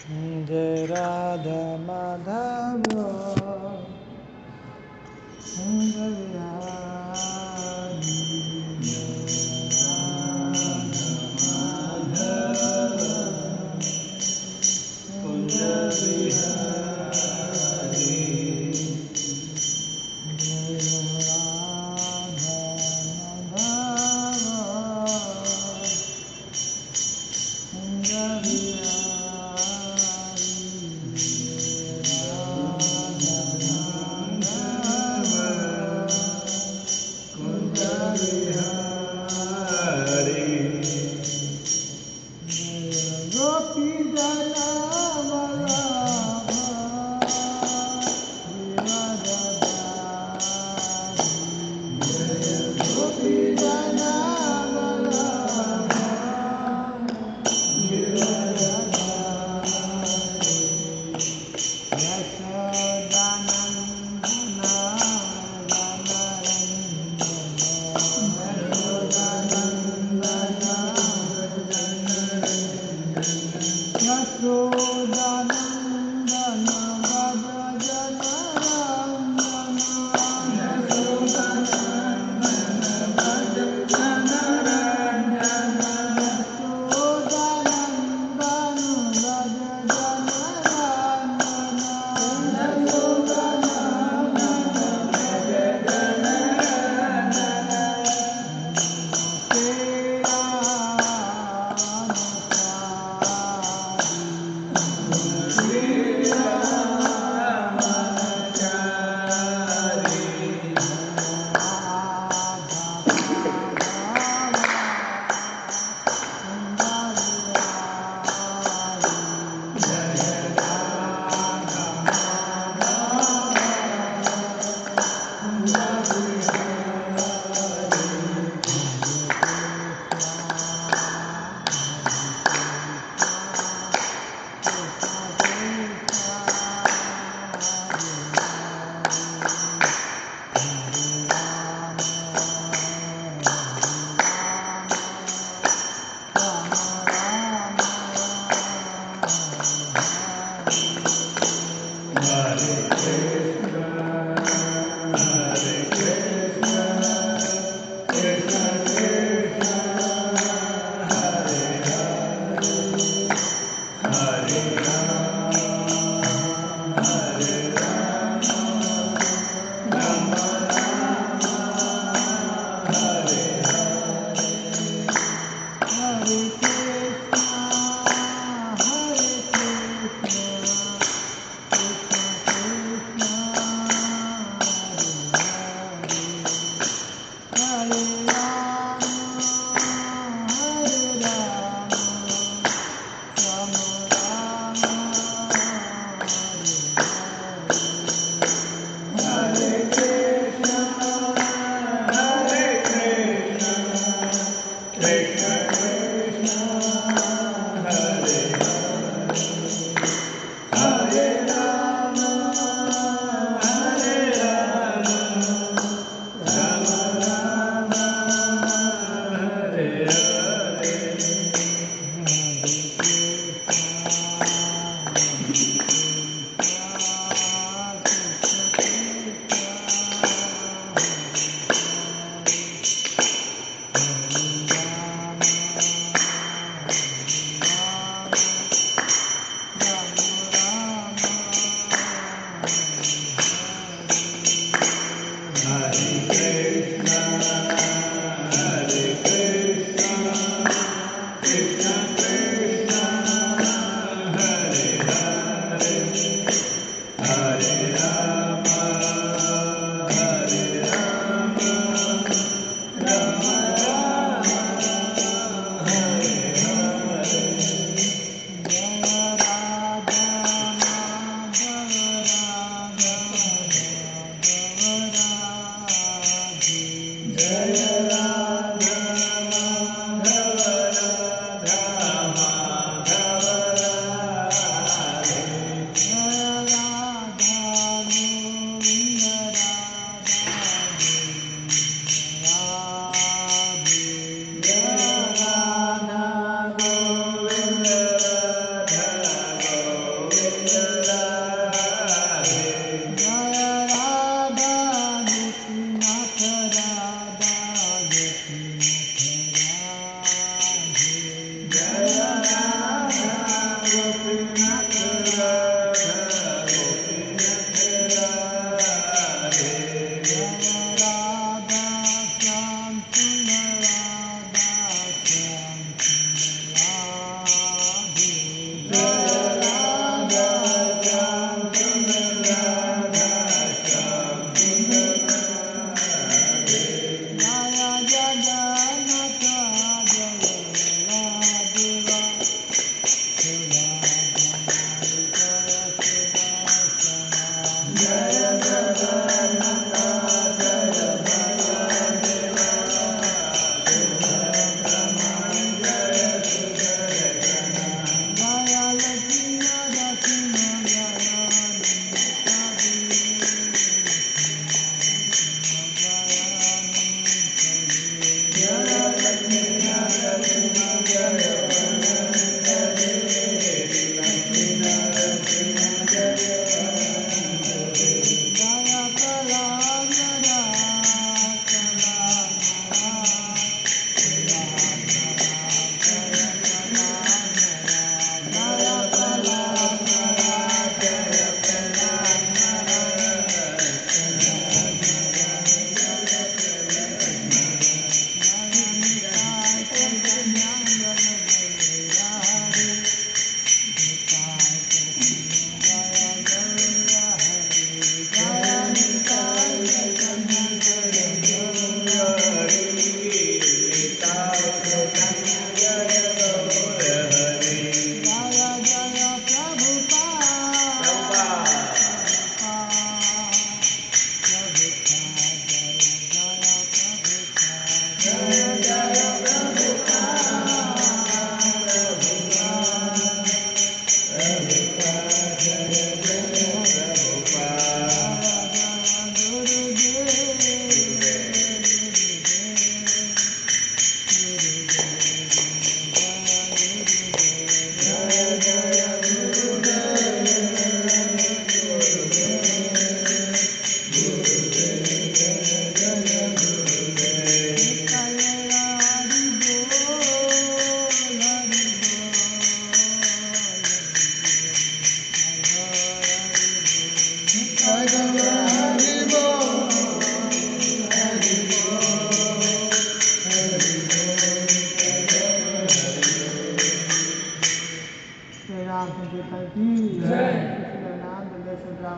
Jai Radha Madhava Kunja Vihari Kunja Vihari Jai Radha Madhava Kunja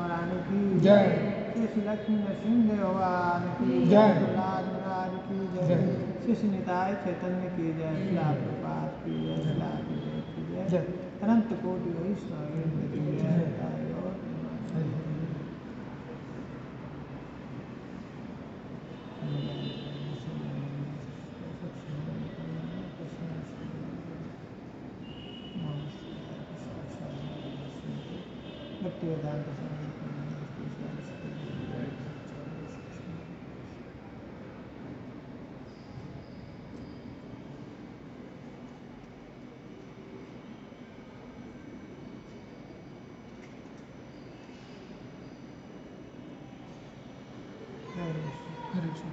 रानी की जय। श्री श्री लक्ष्मी नरसिंह भगवान की जय। लाल महाराज की जय। जय। श्री श्री निताय चैतन्य की जय। श्रीला प्रपात की जय। जय। श्रीला विजय की जय। जय। अनंत कोटि वैष्णव की जय। ताई और भक्ति वेदांत हरे कृष्ण।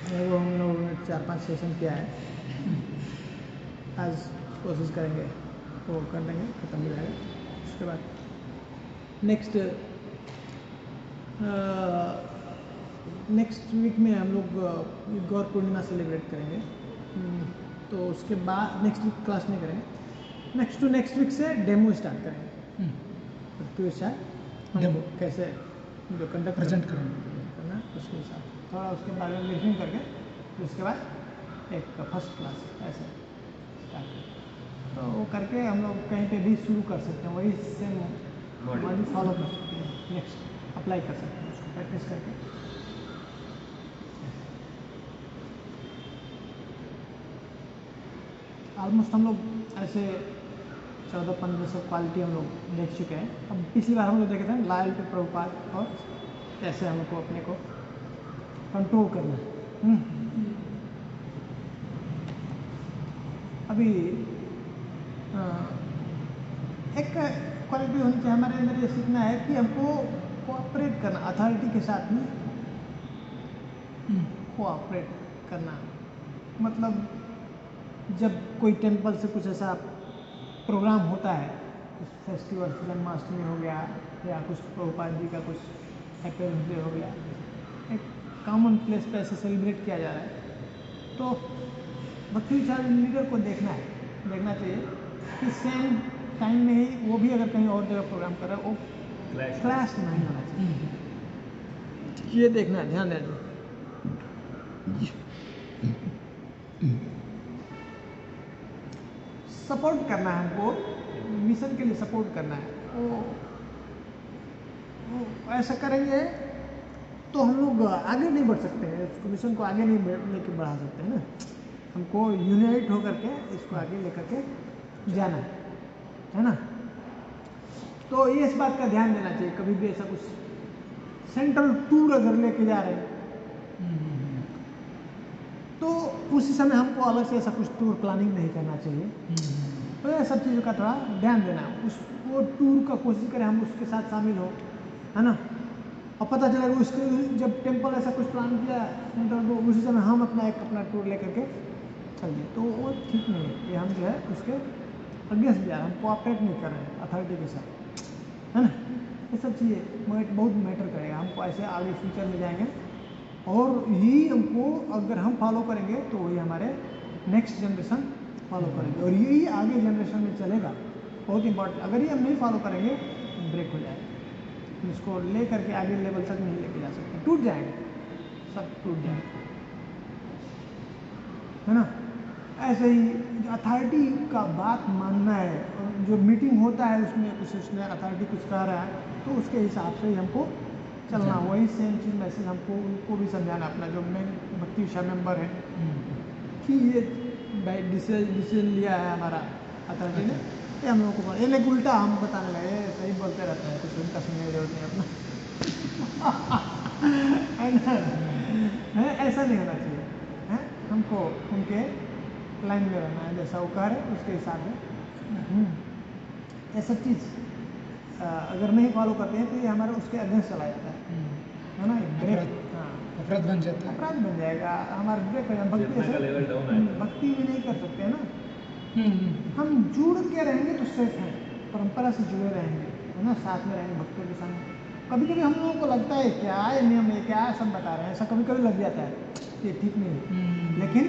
वो हम लोग 4-5 सेशन किया है। आज कोशिश करेंगे वो कर लेंगे, खत्म हो जाएगा। उसके बाद नेक्स्ट वीक में हम लोग गौर पूर्णिमा सेलिब्रेट करेंगे। तो उसके बाद नेक्स्ट वीक क्लास नहीं करेंगे। नेक्स्ट वीक से डेमो स्टार्ट करेंगे। पृथ्वी शायद डेमो कैसे जो कंडक्ट प्रेजेंट करेंगे करना उसके हिसाब थोड़ा उसके बारे में रिव्यू करके फिर उसके बाद एक फर्स्ट क्लास ऐसे स्टार्ट करें। तो वो करके हम लोग कहीं पे भी शुरू कर सकते हैं, वही सेम मॉडल फॉलो कर सकते हैं। नेक्स्ट अप्लाई कर सकते हैं उसको प्रैक्टिस करके। ऑलमोस्ट हम लोग ऐसे 1400-1500 क्वालिटी हम लोग देख चुके हैं। अब पिछली बार हम लोग देखे थे लॉयल टू प्रभुपाद और कैसे हमको अपने को कंट्रोल करना है। अभी एक क्वालिटी होनी चाहिए हमारे अंदर, ये सीखना है कि हमको कोऑपरेट करना, अथॉरिटी के साथ में कोऑपरेट करना। मतलब जब कोई टेम्पल से कुछ ऐसा प्रोग्राम होता है, कुछ फेस्टिवल जन्माष्टमी हो गया या कुछ प्रभुपाद जी का कुछ एपेरेंस डे हो गया, एक कॉमन प्लेस पे ऐसे सेलिब्रेट किया जा रहा है, तो भक्ति विचार लीडर को देखना चाहिए कि सेम टाइम में ही वो भी अगर कहीं और जगह प्रोग्राम कर रहा है, वो क्लैश नहीं होना चाहिए। ये देखना है, ध्यान देना। सपोर्ट करना है हमको, मिशन के लिए सपोर्ट करना है। वो ऐसा करेंगे तो हम लोग आगे नहीं बढ़ सकते हैं, इसको मिशन को आगे नहीं लेके बढ़ा सकते हैं ना। हमको यूनाइट होकर के इसको आगे लेकर के जाना है ना। तो ये इस बात का ध्यान देना चाहिए, कभी भी ऐसा कुछ सेंट्रल टूर अगर लेके जा रहे हैं तो उसी समय हमको अलग से ऐसा कुछ टूर प्लानिंग नहीं करना चाहिए। तो ये सब चीज़ों का थोड़ा ध्यान देना है। वो टूर का कोशिश करें हम उसके साथ शामिल हो, है ना। और पता चलेगा उसके जब टेम्पल ऐसा कुछ प्लान किया सेंट्रल, तो उसी समय हम अपना टूर लेकर के चल दिए, तो वो ठीक नहीं है। ये हम जो है उसके अगेंस्ट जा रहे हैं, हम कोऑपरेट नहीं कर रहे हैं अथॉरिटी के साथ, है ना। ये सब चीज़ें बहुत मैटर करेगा। हमको ऐसे आगे फ्यूचर में जाएंगे और यही हमको अगर हम फॉलो करेंगे तो वही हमारे नेक्स्ट जनरेशन फॉलो करेंगे और यही आगे जनरेशन में चलेगा। बहुत इंपॉर्टेंट, अगर ये हम नहीं फॉलो करेंगे ब्रेक हो जाएगा। हम इसको ले करके आगे लेवल तक नहीं लेके जा सकते, टूट जाएंगे, सब टूट जाएगा, है ना। ऐसे ही अथॉरिटी का बात मानना है, और जो मीटिंग होता है उसमें कुछ उसने अथॉरिटी कुछ कह रहा है तो उसके हिसाब से ही हमको चलना। वही सेम चीज़ मैसेज हमको उनको भी समझाना, अपना जो मेन भक्ति विषय मेंबर है कि ये डिसीजन लिया है हमारा अथॉरिटी ने, ये हम लोगों को ये लेकिन उल्टा हम बताने लगे, सही बोलते रहते हैं, कुछ उनका सुनने की जरूरत नहीं अपना है, ऐसा नहीं होना चाहिए, है। हमको उनके लाइन में रहना है, जैसा वो कह रहे उसके हिसाब से। ये सब चीज़ अगर नहीं फॉलो करते हैं तो ये हमारे उसके अगेंस्ट चला जाता है ना। ब्रेक, हाँ, अपराध बन जाता है, अपराध बन जाएगा, हमारा ब्रेक हो जाएगा। भक्ति भी नहीं कर सकते हैं ना। हम जुड़ के रहेंगे तो सेफ हैं, परंपरा से जुड़े रहेंगे, है ना, साथ में रहेंगे भक्तों के संग। कभी कभी हम लोगों को लगता है क्या ये नियम है, क्या सब बता रहे हैं, ऐसा कभी कभी लग जाता है। ये ठीक नहीं है। लेकिन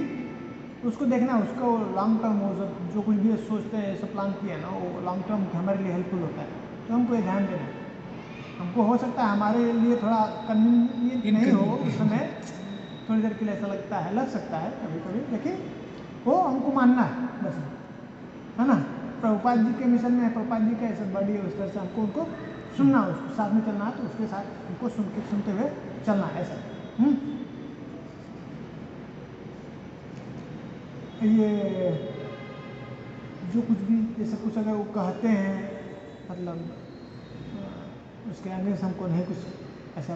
उसको देखना, उसको लॉन्ग टर्म वो जो कुछ भी सोचते हैं, ऐसा प्लान किया ना, वो लॉन्ग टर्म हमारे लिए हेल्पफुल होता है। तो हमको ये ध्यान देना है। हमको हो सकता है हमारे लिए थोड़ा कन्वीनियंट नहीं हो उस समय, थोड़ी देर के लिए ऐसा लगता है, लग सकता है कभी कभी, लेकिन वो हमको मानना है बस, है ना। प्रभुपाद जी के मिशन में, प्रभुपाद जी का ऐसा बड़ी है, उस तरह से हमको उनको सुनना, उसको साथ में चलना, तो उसके साथ हमको सुनते हुए चलना है ऐसा। ये जो कुछ भी जैसे कुछ अगर वो कहते हैं, मतलब उसके अगेंस्ट हमको नहीं कुछ ऐसा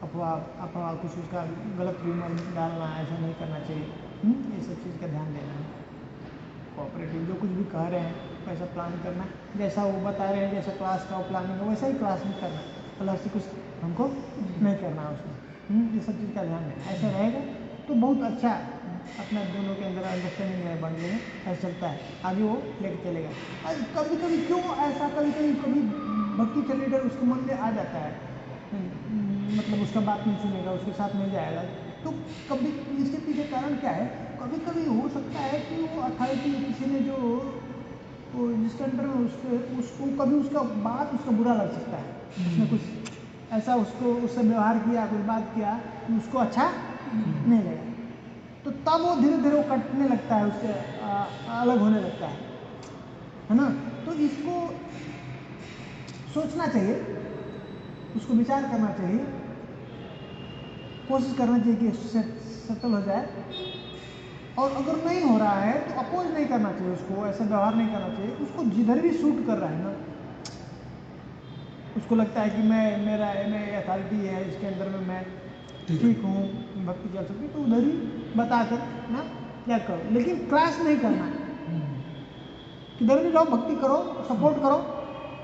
अफवाह कुछ उसका गलत रूमर डालना, ऐसा नहीं करना चाहिए। ये सब चीज़ का ध्यान देना है। कोऑपरेटिव जो कुछ भी कह रहे हैं वैसा प्लान करना, जैसा वो बता रहे हैं, जैसा क्लास का प्लानिंग है वैसा ही क्लास में करना, अलग से कुछ हमको नहीं करना है उसमें। ये सब चीज़ का ध्यान देना, ऐसा रहेगा तो बहुत अच्छा अपना दोनों के अंदर अंडरस्टैंडिंग है, बन में ऐसा चलता है, आगे वो लेके चलेगा। और कभी कभी क्यों ऐसा, कभी भक्ति का लीडर उसके मन में आ जाता है, मतलब उसका बात नहीं सुनेगा, उसके साथ नहीं जाएगा, तो कभी इसके पीछे कारण क्या है? कभी कभी हो सकता है कि वो अथॉरिटी किसी ने जो वो जिसके अंडर में उसको कभी उसका बात उसका बुरा लग सकता है, उसने कुछ ऐसा उसको उससे व्यवहार किया, कुछ बात किया कि उसको अच्छा नहीं लगा, तो तब वो धीरे धीरे वो कटने लगता है, उससे अलग होने लगता है ना। तो इसको सोचना चाहिए, उसको विचार करना चाहिए, कोशिश करना चाहिए कि सेटल हो जाए, और अगर नहीं हो रहा है तो अपोज नहीं करना चाहिए, उसको ऐसा व्यवहार नहीं करना चाहिए। उसको जिधर भी सूट कर रहा है ना, उसको लगता है कि मैं अथॉरिटी है, इसके अंदर में मैं ठीक हूँ, भक्ति कर सकती, तो उधर ही बताकर ना क्या करो, लेकिन क्लैश नहीं करना है। किधर भी जाओ भक्ति करो, सपोर्ट करो,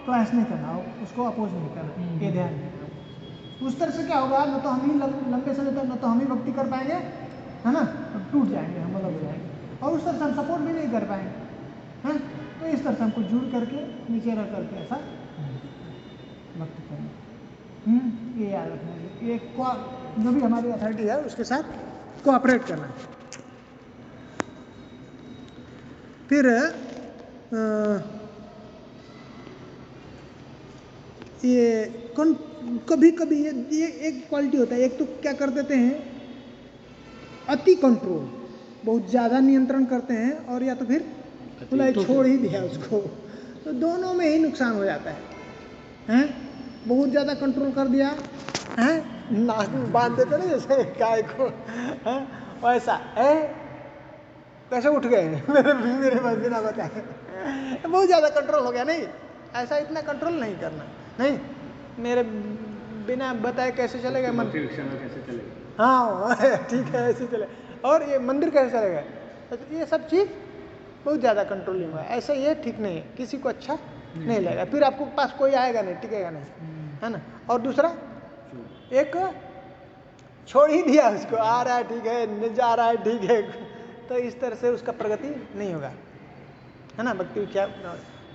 क्लैश नहीं करना, उसको अपोज नहीं करना, ये ध्यान देना। उस तरह से क्या होगा, न तो हम ही लंबे समय तक न तो हम ही भक्ति कर पाएंगे, है ना, टूट जाएंगे, हम अलग हो जाएंगे, और उस तरह से हम सपोर्ट भी नहीं कर पाएंगे, हैं। तो इस तरह से हमको जुड़ करके नीचे रख करके ऐसा भक्ति करना, ये याद रखना है। ये जो भी हमारी अथॉरिटी है उसके साथ कोऑपरेट करना है। फिर ये कभी कभी ये एक क्वालिटी होता है, एक तो क्या कर देते हैं, अति कंट्रोल, बहुत ज़्यादा नियंत्रण करते हैं, और या तो फिर खुला छोड़ ही दिया उसको, तो दोनों में ही नुकसान हो जाता है। बहुत ज़्यादा कंट्रोल कर दिया है, नाक में बांध देते ना जैसे गाय को, वैसा है, कैसे उठ गए मेरे पास बिना बताए, बहुत ज़्यादा कंट्रोल हो गया, नहीं ऐसा इतना कंट्रोल नहीं करना, नहीं मेरे बिना बताए कैसे चलेगा मंदिर, कैसे चलेगा, हाँ ठीक है ऐसे चले, और ये मंदिर कैसे चलेगा, तो ये सब चीज़ बहुत ज़्यादा कंट्रोलिंग हुआ है, ऐसा ये ठीक नहीं है, किसी को अच्छा नहीं लगेगा, फिर आपको पास कोई आएगा नहीं, टिकेगा नहीं, है ना। और दूसरा एक छोड़ ही दिया उसको, आ रहा है ठीक है, जा रहा है ठीक है, तो इस तरह से उसका प्रगति नहीं होगा, है ना। भक्ति क्या,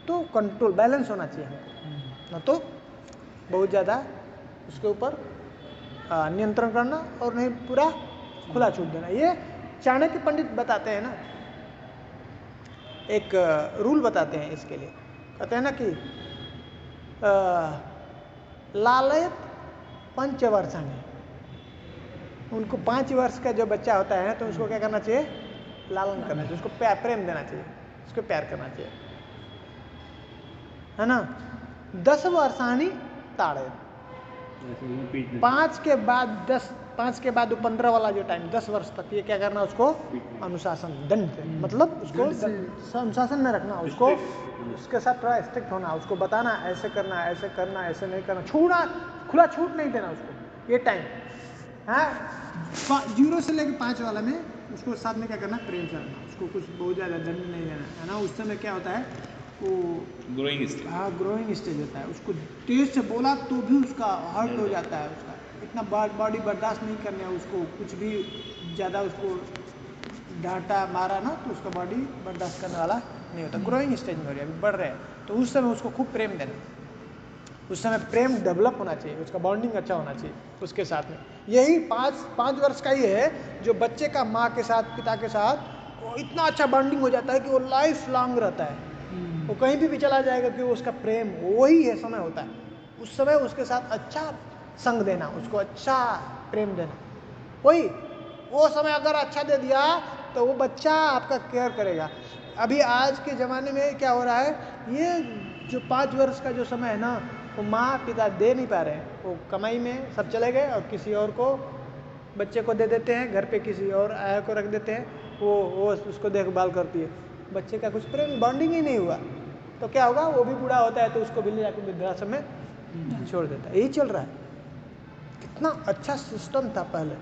तो कंट्रोल बैलेंस होना चाहिए हमको, न तो बहुत ज़्यादा उसके ऊपर नियंत्रण करना, और नहीं पूरा खुला छूट देना। ये चाणक्य पंडित बताते हैं ना, एक रूल बताते हैं इसके लिए, कहते हैं ना कि लालयत पंचवर्षाणि, उनको 5 वर्ष का जो बच्चा होता है तो उसको क्या करना चाहिए, लालन करना चाहिए, उसको प्रेम देना चाहिए, उसको प्यार करना चाहिए, है ना। 10 वर्षाणि ताड़यत, 5 के बाद 15 वाला जो टाइम, 10 वर्ष तक ये क्या करना, उसको अनुशासन, दंड, मतलब उसको अनुशासन में रखना, उसको उसके साथ थोड़ा स्ट्रिक्ट होना, उसको बताना ऐसे करना, ऐसे करना, ऐसे नहीं करना, छूना, खुला छूट नहीं देना उसको, ये टाइम है 0 से लेकर 5 वाला में उसको साथ में क्या करना, प्रेम करना, उसको कुछ बहुत ज़्यादा दंड नहीं देना, है ना। उस समय क्या होता है, वो ग्रोइंग स्टेज, हाँ ग्रोइंग स्टेज होता है, उसको तेज से बोला तो भी उसका हर्ट हो जाता है, उसका इतना बॉडी बर्दाश्त नहीं करने, उसको कुछ भी ज़्यादा उसको डांटा मारा ना तो उसका बॉडी बर्दाश्त करने वाला नहीं होता, ग्रोइंग स्टेज में हो रही है, अभी बढ़ रहे हैं, तो उस समय उसको खूब प्रेम देना, उस समय प्रेम डेवलप होना चाहिए, उसका बॉन्डिंग अच्छा होना चाहिए उसके साथ में। यही 5 वर्ष का ही है जो बच्चे का माँ के साथ, पिता के साथ वो इतना अच्छा बॉन्डिंग हो जाता है कि वो लाइफ लॉन्ग रहता है। वो कहीं भी चला जाएगा कि वो उसका प्रेम वही है समय होता है। उस समय उसके साथ अच्छा संग देना, उसको अच्छा प्रेम देना, वही वो समय अगर अच्छा दे दिया तो वो बच्चा आपका केयर करेगा। अभी आज के ज़माने में क्या हो रहा है, ये जो 5 वर्ष का जो समय है ना, वो माँ पिता दे नहीं पा रहे हैं। वो कमाई में सब चले गए और किसी और को बच्चे को दे देते हैं, घर पे किसी और आया को रख देते हैं, वो उसको देखभाल करती है। बच्चे का कुछ प्रेम बॉन्डिंग ही नहीं हुआ तो क्या होगा, वो भी बूढ़ा होता है तो उसको भी ले जाकर वृद्धाश्रम में छोड़ देता है। यही चल रहा है। कितना अच्छा सिस्टम था पहले।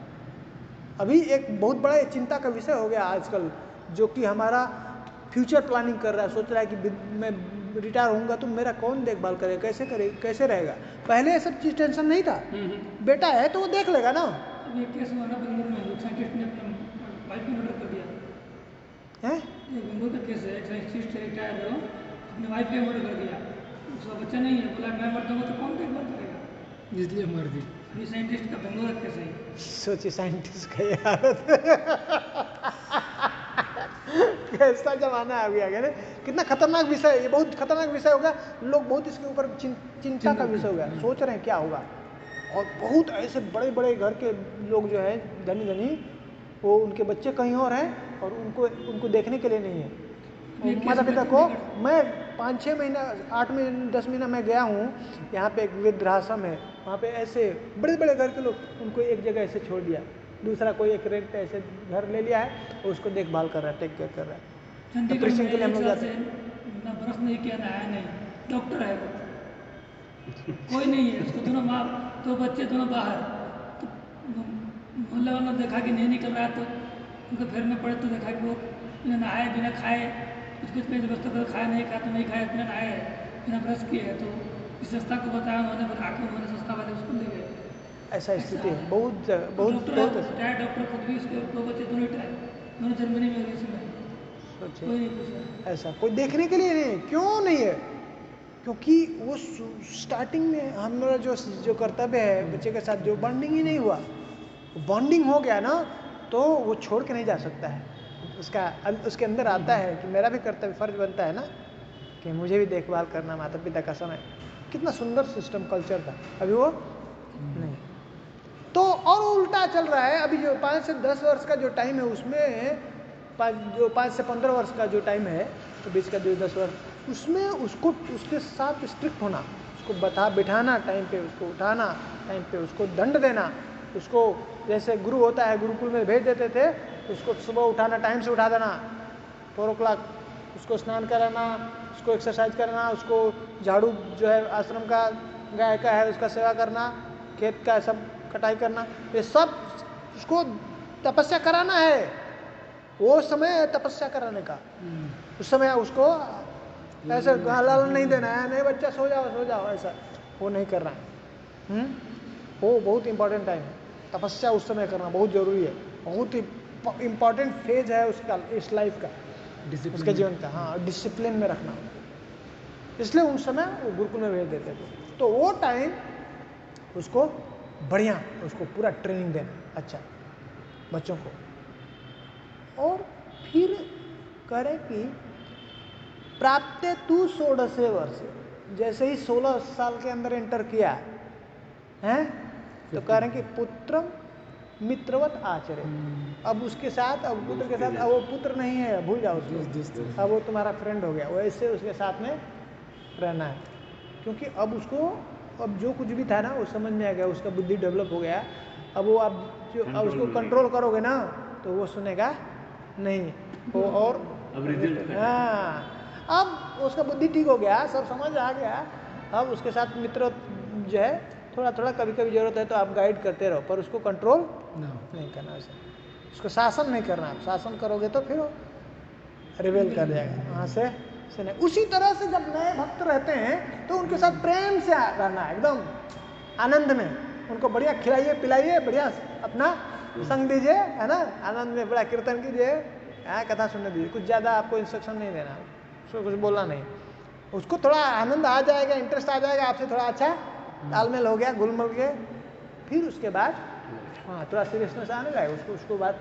अभी एक बहुत बड़ा चिंता का विषय हो गया आजकल, जो कि हमारा फ्यूचर प्लानिंग कर रहा है, सोच रहा है कि मैं रिटायर होऊंगा तो मेरा कौन देखभाल करेगा, कैसे रहेगा। पहले ये सब चीज टेंशन नहीं था, बेटा है तो वो देख लेगा ना। ये केस हुआ ना बेंगलुरु में, एक साइंटिस्ट ने अपना वाइफ को मर्डर कर दिया है। ये बेंगलुरु का केस है। एक साइंटिस्ट रिटायर हो, अपने वाइफ को मर्डर कर दिया। उसका बच्चा नहीं है, बोला मैं मर जाऊंगा तो कौन देखभाल करेगा, इसलिए मर दी। ये साइंटिस्ट का बेंगलुरु का केस है। सोचिए साइंटिस्ट का ये हालत कैसा जमाना आ गया है, कितना खतरनाक विषय है ये, बहुत खतरनाक विषय होगा। लोग बहुत इसके ऊपर चिंता का विषय हो गया, सोच रहे हैं क्या होगा। और बहुत ऐसे बड़े बड़े घर के लोग जो है धनी धनी, वो उनके बच्चे कहीं और हैं और उनको देखने के लिए नहीं है। माता पिता को, मैं 5-6 महीना 8-10 महीना मैं गया हूँ, यहाँ पे एक वृद्धाश्रम है, वहाँ पे ऐसे बड़े बड़े घर के लोग उनको एक जगह ऐसे छोड़ दिया, दूसरा कोई एक रेंट पे ऐसे घर ले लिया है और उसको देखभाल कर रहा है, टेक केयर कर रहा है। चंडीगढ़ के लिए हम लोग जाते हैं ना, बरस नहीं किया, नहाया नहीं, डॉक्टर है कोई नहीं है, उसको दोनों माँ दो बच्चे दोनों बाहर, तो मोहल्ले वालों ने देखा कि नहीं निकल रहा है तो उनको फेरने पड़े, तो देखा कि वो बिना नहाए बिना खाए कुछ पे जबरदस्ती कर खाया नहीं खाया तो नहीं खाया, बिना नहाए बिना ब्रश किए है। तो इस संस्था को बताया उन्होंने, बता के उन्होंने संस्था वाले उसको ले गए। ऐसा स्थिति है बहुत डॉक्टर रिटायर्ड डॉक्टर खुद भी, उसके 2 बच्चे दोनों रिटायर, दोनों जर्मनी में इसमें कोई नहीं पूछा। ऐसा कोई देखने के लिए नहीं, क्यों नहीं है, क्योंकि वो स्टार्टिंग में हमारा जो कर्तव्य है बच्चे के साथ, जो बॉन्डिंग ही नहीं हुआ। बॉन्डिंग हो गया ना तो वो छोड़ के नहीं जा सकता है, उसके अंदर आता है कि मेरा भी कर्तव्य फर्ज बनता है ना कि मुझे भी देखभाल करना माता पिता का समय। कितना सुंदर सिस्टम कल्चर था, अभी वो नहीं। तो और उल्टा चल रहा है। अभी जो 5 से 10 वर्ष का जो टाइम है उसमें, 5 से 15 वर्ष का जो टाइम है, तो बीच का 10 वर्ष, उसमें उसको उसके साथ स्ट्रिक्ट होना, उसको बिठाना टाइम पे, उसको उठाना टाइम पे, उसको दंड देना, उसको जैसे गुरु होता है गुरुकुल में भेज देते थे, उसको सुबह उठाना, टाइम से उठा देना 4 o'clock, उसको स्नान कराना, उसको एक्सरसाइज कराना, उसको झाड़ू जो है आश्रम का गाय का है उसका सेवा करना, खेत का सब कटाई करना, ये सब उसको तपस्या कराना है। वो समय है तपस्या कराने का। उस समय उसको ऐसे लाल नहीं देना है, नहीं बच्चा सो जाओ ऐसा वो नहीं करना है। वो बहुत इंपॉर्टेंट टाइम है, तपस्या उस समय करना बहुत जरूरी है, बहुत ही इंपॉर्टेंट फेज है उसका, इस लाइफ का, उसके जीवन का। हाँ, डिसिप्लिन में रखना, इसलिए उस समय वो गुरुकुल में भेज देते थे। तो वो टाइम उसको बढ़िया, उसको पूरा ट्रेनिंग देना अच्छा बच्चों को। और फिर करें कि प्राप्ते तू 16 वर्ष, जैसे ही 16 साल के अंदर एंटर किया है तो कह रहे हैं कि पुत्र मित्रवत आचरे। अब उसके साथ, अब पुत्र के साथ, अब वो पुत्र नहीं है, भूल जाओ उसको, अब वो तुम्हारा फ्रेंड हो गया, वैसे उसके साथ में रहना है। क्योंकि अब उसको, अब जो कुछ भी था ना वो समझ में आ गया, उसका बुद्धि डेवलप हो गया। अब वो अब जो अब उसको कंट्रोल करोगे ना तो वो सुनेगा नहीं, वो और हाँ, अब उसका बुद्धि ठीक हो गया, सब समझ आ गया। अब उसके साथ मित्र जो है, थोड़ा थोड़ा कभी कभी जरूरत है तो आप गाइड करते रहो, पर उसको कंट्रोल नहीं करना, उसे उसको शासन नहीं करना। आप शासन करोगे तो फिर वो रिवेल कर जाएगा, वहाँ से नहीं। उसी तरह से जब नए भक्त रहते हैं तो उनके साथ प्रेम से रहना, एकदम आनंद में, उनको बढ़िया खिलाइए पिलाइए, बढ़िया अपना संग दीजिए, है ना, आनंद में बड़ा कीर्तन कीजिए, कथा सुनने दीजिए, कुछ ज़्यादा आपको इंस्ट्रक्शन नहीं देना, उसको कुछ बोलना नहीं, उसको थोड़ा आनंद आ जाएगा, इंटरेस्ट आ जाएगा आपसे, थोड़ा अच्छा तालमेल हो गया, घुल मिल के, फिर उसके बाद हाँ थोड़ा सीरियसनेस आने लगेगा उसको, उसके बाद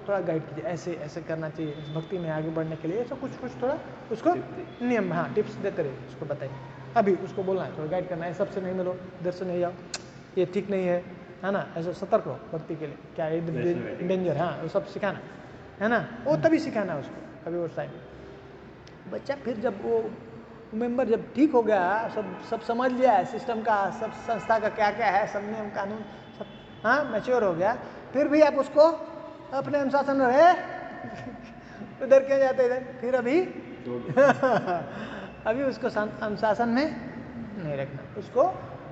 थोड़ा गाइड कीजिए, ऐसे ऐसे करना चाहिए इस भक्ति में आगे बढ़ने के लिए, ऐसा कुछ थोड़ा उसको नियम, हाँ टिप्स देते रहिए, उसको बताइए। अभी उसको बोलना है, थोड़ा गाइड करना है, सबसे नहीं मिलो, इधर से नहीं जाओ, ये ठीक नहीं है ना, ऐसे सतर्क रहो भक्ति के लिए, क्या ये डेंजर, हाँ वो सब सिखाना है ना, वो तभी सिखाना है उसको, कभी उस टाइम बच्चा फिर जब वो मेंबर जब ठीक हो गया, सब समझ लिया है सिस्टम का, सब संस्था का क्या क्या है, सब नियम कानून सब, हाँ मैच्योर हो गया, फिर भी आप उसको अपने अनुशासन में रहे उधर क्यों जाते इधर, फिर अभी अभी उसको अनुशासन में नहीं रखना, उसको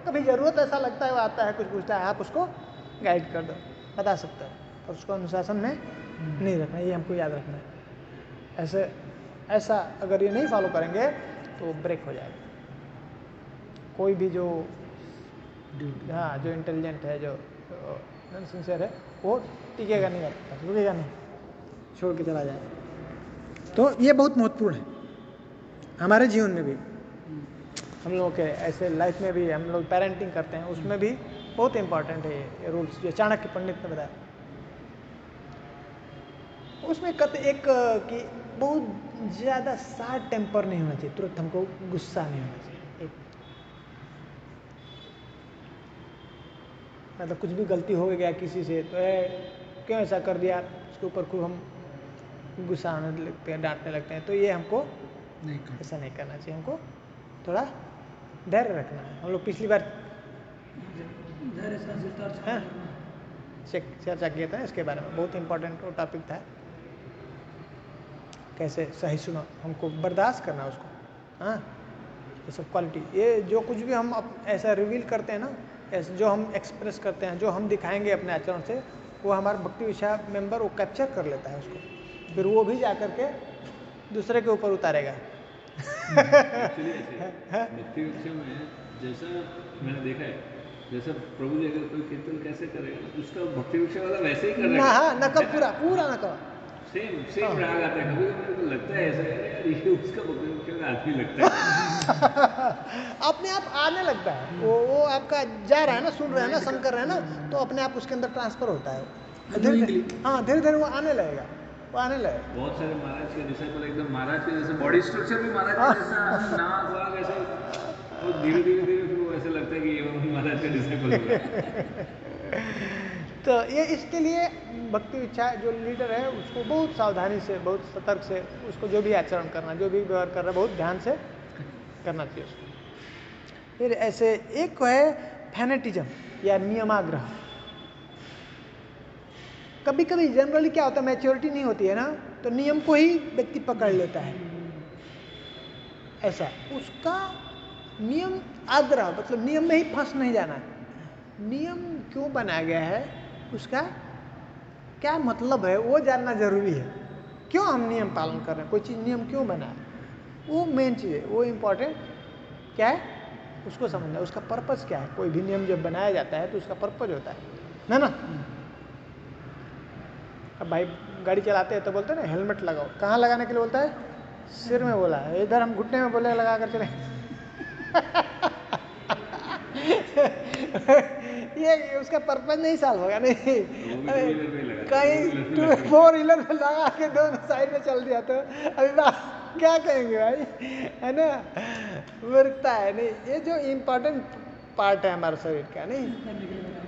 कभी जरूरत ऐसा लगता है वो आता है कुछ पूछता है, आप उसको गाइड कर दो, बता सकते हो, पर उसको अनुशासन में नहीं रखना, ये हमको याद रखना है। ऐसा अगर ये नहीं फॉलो करेंगे तो ब्रेक हो जाएगा। कोई भी जो हाँ जो इंटेलिजेंट है, जो सिंसियर है, वो टिकेगा नहीं, रुकेगा नहीं, छोड़ के चला जाए। तो ये बहुत महत्वपूर्ण है हमारे जीवन में भी, हम लोगों के ऐसे लाइफ में भी, हम लोग पेरेंटिंग करते हैं उसमें भी बहुत इंपॉर्टेंट है ये रूल्स जो चाणक्य पंडित ने बताया। उसमें कहते एक कि बहुत ज़्यादा शार्ट टेम्पर नहीं होना चाहिए, तुरंत हमको गुस्सा नहीं होना चाहिए, मतलब कुछ भी गलती हो गया किसी से तो क्यों ऐसा कर दिया, उसके ऊपर खूब हम गुस्सा आने लगते हैं, डांटने लगते हैं, तो ये हमको ऐसा नहीं करना चाहिए, हमको थोड़ा धैर्य रखना है। हम लोग पिछली बार चर्चा किया था इसके बारे में, बहुत इंपॉर्टेंट वो टॉपिक था, कैसे सहिष्णु हमको बर्दाश्त करना उसको, हाँ ये सब क्वालिटी, ये जो कुछ भी हम ऐसा रिवील करते हैं ना, ऐसे जो हम एक्सप्रेस करते हैं, जो हम दिखाएंगे अपने आचरण से, वो हमारा भक्ति विषय मेंबर वो कैप्चर कर लेता है उसको, फिर वो भी जा करके दूसरे के ऊपर उतारेगा। भक्ति विषय में जैसा मैंने देखा है, जैसा प्रभु जी अगर कोई कीर्तन कैसे करेगा, उसका भक्ति विषय वाला वैसे ही कर रहा है, नकल पूरा नकल सेम राग आता है। कभी कभी तो लगता है ऐसा यार ये उसका भक्ति विषय का आदमी लगता है अपने आप आने लगता है, वो आपका जा रहा है ना, सुन रहे हैं ना, संग कर रहे हैं ना, तो अपने आप उसके अंदर ट्रांसफर होता है, धीरे धीरे वो आने लगेगा, वो आने लगेगा। बहुत सारे महाराज के डिसाइपल एकदम महाराज के जैसे बॉडी स्ट्रक्चर भी महाराज के जैसा, नाक वाक ऐसे, और धीरे धीरे फिर वो ऐसे लगता है कि ये महाराज का डिसाइपल हो गया। तो ये इसके लिए भक्ति इच्छा जो लीडर है उसको बहुत सावधानी से, बहुत सतर्क से उसको जो भी आचरण करना, जो भी व्यवहार कर रहा है, बहुत ध्यान से करना चाहिए उसको। फिर ऐसे एक है फैनेटिज्म या नियमाग्रह। कभी कभी जनरली क्या होता है, मैच्योरिटी नहीं होती है ना, तो नियम को ही व्यक्ति पकड़ लेता है, ऐसा उसका नियम आग्रह, मतलब नियम में ही फंस नहीं जाना। नियम क्यों बनाया गया है, उसका क्या मतलब है, वो जानना जरूरी है। क्यों हम नियम पालन कर रहे हैं, कोई चीज़ नियम क्यों बना है, वो मेन चीज़ है, वो इम्पोर्टेंट क्या है उसको समझना, उसका पर्पस क्या है। कोई भी नियम जब बनाया जाता है तो उसका पर्पस होता है ना। अब भाई गाड़ी चलाते हैं तो बोलते हैं ना हेलमेट लगाओ, कहाँ लगाने के लिए बोलता है, सिर में बोला है, इधर हम घुटने में बोले लगा कर चले ये उसका पर्पस नहीं सॉल्व होगा, नहीं कहीं 4 व्हीलर में लगा के दोनों साइड में चल दिया तो अभी बात क्या कहेंगे भाई, है ना, वर्कता है नहीं। ये जो इम्पोर्टेंट पार्ट है हमारे शरीर का, नहीं,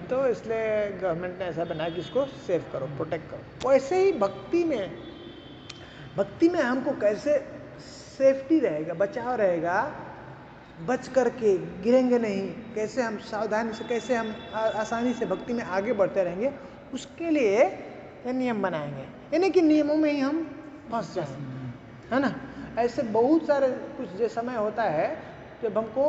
तो इसलिए गवर्नमेंट ने ऐसा बनाया कि इसको सेव करो, प्रोटेक्ट करो। वैसे ही भक्ति में हमको कैसे सेफ्टी रहेगा, बचाव रहेगा, बच करके गिरेंगे नहीं, कैसे हम सावधानी से, कैसे हम आसानी से भक्ति में आगे बढ़ते रहेंगे, उसके लिए ये नियम बनाएंगे। यानी कि नियमों में ही हम फंस जाएंगे, है ना। ऐसे बहुत सारे कुछ जो समय होता है जब हमको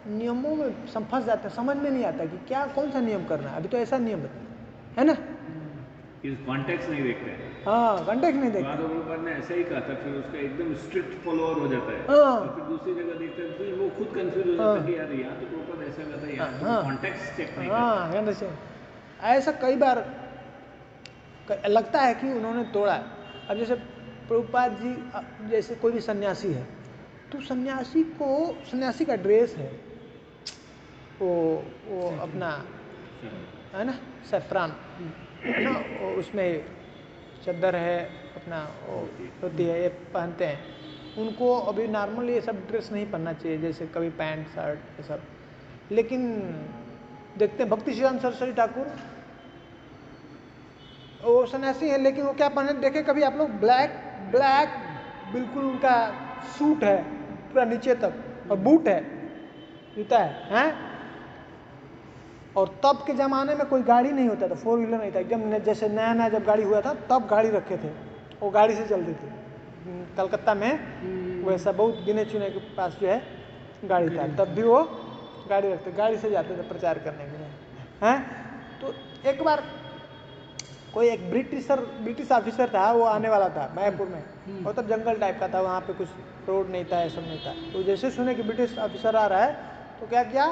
नियमों में फंस जाते हैं, समझ में नहीं आता कि क्या कौन सा नियम करना है, अभी तो ऐसा नियम है ना, कॉन्टेक्स्ट नहीं देखते हैं। हाँ कॉन्टेक्स्ट नहीं देखते। प्रभुपाद ने ऐसा ही कहा था, फिर उसका एकदम स्ट्रिक्ट फॉलोअर हो जाता है, और फिर दूसरी जगह देखते हैं तो वो खुद कंफ्यूज हो जाता है कि यार यहाँ तो प्रभुपाद ऐसा कहता है, यहाँ तो कॉन्टेक्स्ट चेक नहीं करता। ऐसा कई बार लगता है कि उन्होंने तोड़ा। अब जैसे प्रभुपाद जी, जैसे कोई भी सन्यासी है तो सन्यासी का ड्रेस है वो अपना है ना सैफरान है ना, उसमें चद्दर है अपना वो होती है, ये पहनते हैं। उनको अभी नॉर्मल ये सब ड्रेस नहीं पहनना चाहिए, जैसे कभी पैंट शर्ट ये सब। लेकिन देखते हैं भक्ति श्रीराम सरस्वती ठाकुर वो सन्यासी है, लेकिन वो क्या पहने देखे कभी आप लोग? ब्लैक बिल्कुल उनका सूट है पूरा नीचे तक और बूट है, जूता है? और तब के ज़माने में कोई गाड़ी नहीं होता था, 4 व्हीलर नहीं था, एकदम जैसे नया नया जब गाड़ी हुआ था तब गाड़ी रखे थे, वो गाड़ी से चलते थे। कलकत्ता में वैसा बहुत गिने चुने के पास जो है गाड़ी था, तब भी वो गाड़ी रखते, गाड़ी से जाते थे प्रचार करने के लिए हैं। तो एक बार कोई एक ब्रिटिश ऑफिसर था, वो आने वाला था मायापुर में, और तब जंगल टाइप का था, वहाँ पे कुछ रोड नहीं था, ऐसा नहीं था। तो जैसे सुने कि ब्रिटिश ऑफिसर आ रहा है तो क्या किया,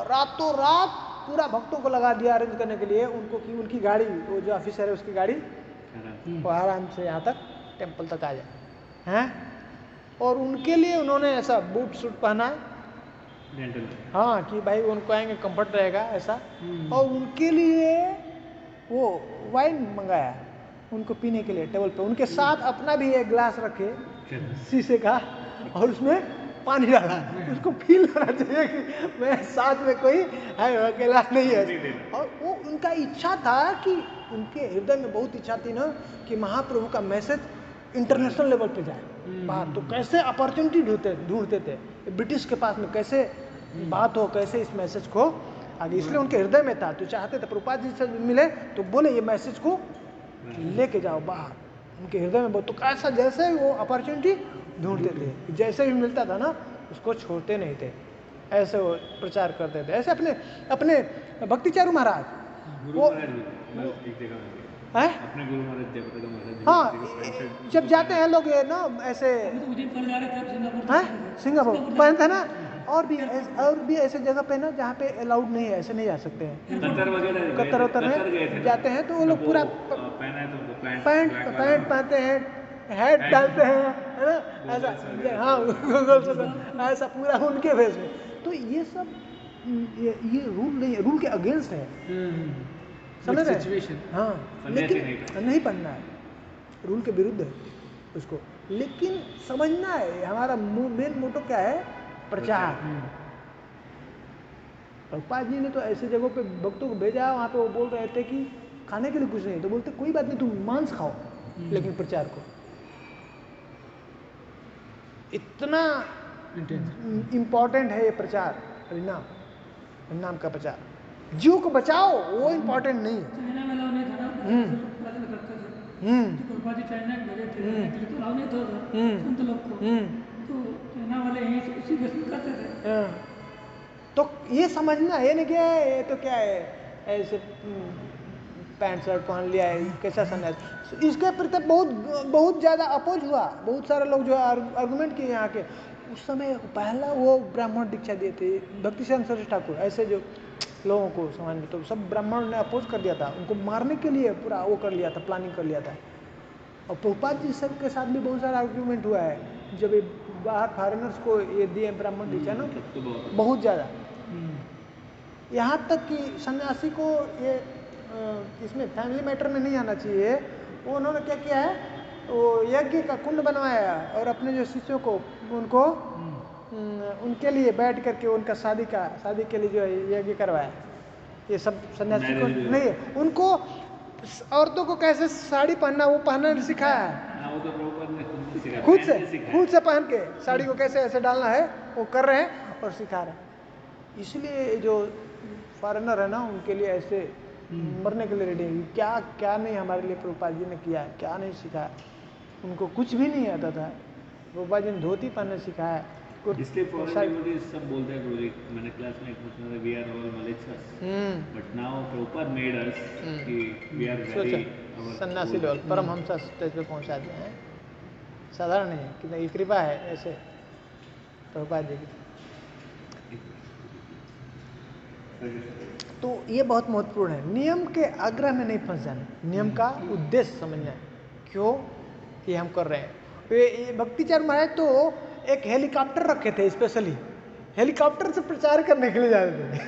रातों रात पूरा भक्तों को लगा दिया अरेंज करने के लिए उनको कि उनकी गाड़ी, वो जो ऑफिसर है उसकी गाड़ी वो आराम से यहाँ तक टेम्पल तक आ जाए हैं। और उनके लिए उन्होंने ऐसा बूट सूट पहना, हाँ कि भाई उनको आएंगे कंफर्ट रहेगा ऐसा। और उनके लिए वो वाइन मंगाया उनको पीने के लिए टेबल पे, उनके साथ अपना भी एक गिलास रखे शीशे का और उसमें पानी डाला। उसको फील होना चाहिए कि मैं साथ में कोई है, अकेला नहीं है। और वो उनका इच्छा था कि उनके हृदय में बहुत इच्छा थी ना कि महाप्रभु का मैसेज इंटरनेशनल लेवल पे जाए बात। तो कैसे अपॉर्चुनिटी ढूंढते थे ब्रिटिश के पास में, कैसे बात हो, कैसे इस मैसेज को आगे, इसलिए उनके हृदय में था। तो चाहते थे प्रभुपाद जी से मिले तो बोले ये मैसेज को लेके जाओ बाहर, उनके हृदय में बहुत। तो ऐसा जैसे वो अपॉर्चुनिटी ढूंढते थे, जैसे भी मिलता था ना उसको छोड़ते नहीं थे, ऐसे वो प्रचार करते थे। ऐसे अपने अपने भक्तिचारू महाराज वो है, अपने गुरु महाराज हाँ जब जाते हैं लोग ये ना ऐसे सिंगापुर पहनते हैं ना, और भी ऐसे जगह पे ना जहाँ पे अलाउड नहीं है, ऐसे नहीं जा सकते हैं। कतर में जाते हैं तो वो लोग पूरा पैंट पहनते हैं, हैट डालते हैं, है ना ऐसा, हाँ ऐसा पूरा उनके भेष में। तो ये सब ये रूल नहीं है, रूल के अगेंस्ट है, समझ रहे? हाँ लेकिन नहीं पढ़ना है, रूल के विरुद्ध है उसको। लेकिन समझना है हमारा मेन मोटो क्या है, प्रचार। प्रभुपाद जी ने तो ऐसे जगहों पे भक्तों को भेजा, वहाँ पे वो बोल रहे थे कि खाने के लिए कुछ नहीं, तो बोलते कोई बात नहीं तुम मांस खाओ लेकिन प्रचार को। इतना इम्पोर्टेंट है ये प्रचार, हरिनाम का प्रचार। जीव को बचाओ वो इम्पोर्टेंट नहीं है। प्रभुपाद जी चाइना भेजे थे तो अलाउ नहीं था संत लोग को, तो चाइना वाले यहीं उसी देश में करते थे। तो ये समझना ये नहीं क्या है, ये तो क्या है ऐसे पैंट शर्ट पहन लिया है, कैसा सन्यास। इसके प्रति बहुत ज़्यादा अपोज हुआ, बहुत सारे लोग जो आर्गुमेंट किए यहाँ के। उस समय पहला वो ब्राह्मण दीक्षा दिए थे भक्ति श्रीराम सरस्वती ठाकुर, ऐसे जो लोगों को समझ में, तो सब ब्राह्मण ने अपोज कर दिया था, उनको मारने के लिए पूरा वो कर लिया था, प्लानिंग कर लिया था। और प्रभुपाद जी सब के साथ भी बहुत सारा आर्गुमेंट हुआ है, जब ये बाहर फॉरेनर्स को ये दिए ब्राह्मण दीक्षा ना, बहुत ज़्यादा, यहाँ तक कि सन्यासी को ये इसमें फैमिली मैटर में नहीं आना चाहिए। वो उन्होंने क्या किया है, वो यज्ञ का कुंड बनवाया और अपने जो शिष्यों को उनको उनके लिए बैठ करके उनका शादी के लिए जो है यज्ञ करवाया। ये सब सन्यासी को नहीं है, उनको औरतों को कैसे साड़ी पहनना वो पहनना सिखाया है, खुद से पहन के साड़ी को कैसे ऐसे डालना है वो कर रहे हैं और सिखा रहे हैं। इसलिए जो फॉरेनर है ना उनके लिए ऐसे मरने के लिए रेडी है। क्या नहीं हमारे लिए प्रभुपाद जी ने किया है, क्या नहीं सिखाया, उनको कुछ भी नहीं आता था। प्रभुपाद जी ने धोती पहनने सिखाया। इसलिए फॉरेन डिवोटीज सब बोलते हैं गुरुजी, मैंने क्लास में एक पूछा था, we are all mlecchas, but now Prabhupada made us कि we are very sannyasi level paramahamsa stage पे पहुंचा दिए हैं। साधारण नहीं है, कितनी कृपा है ऐसे प्रभुपाद जी की। तो ये बहुत महत्वपूर्ण है, नियम के आग्रह में नहीं फंस जाना, नियम का उद्देश्य समझना है, क्यों ये हम कर रहे हैं। ये भक्तिचार महाराज तो एक हेलीकॉप्टर रखे थे स्पेशली, हेलीकॉप्टर से प्रचार करने के लिए जा रहे थे।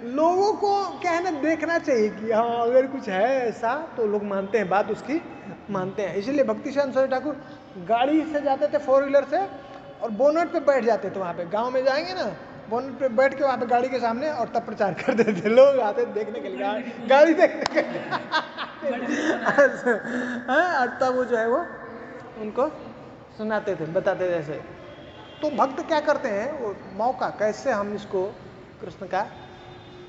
लोगों को क्या है ना, देखना चाहिए कि हाँ अगर कुछ है ऐसा तो लोग मानते हैं, बात उसकी मानते हैं। इसलिए भक्ति सिद्धांत सरस्वती ठाकुर गाड़ी से जाते थे 4 व्हीलर से और बोनट पे बैठ जाते थे। वहाँ पे गांव में जाएंगे ना, बोनट पे बैठ के वहाँ पे गाड़ी के सामने और तब प्रचार करते थे। लोग आते देखने के लिए, गाड़ी देखने के लिए। और तब वो जो है वो उनको सुनाते थे, बताते थे ऐसे। तो भक्त क्या करते हैं, वो मौका कैसे हम इसको कृष्ण का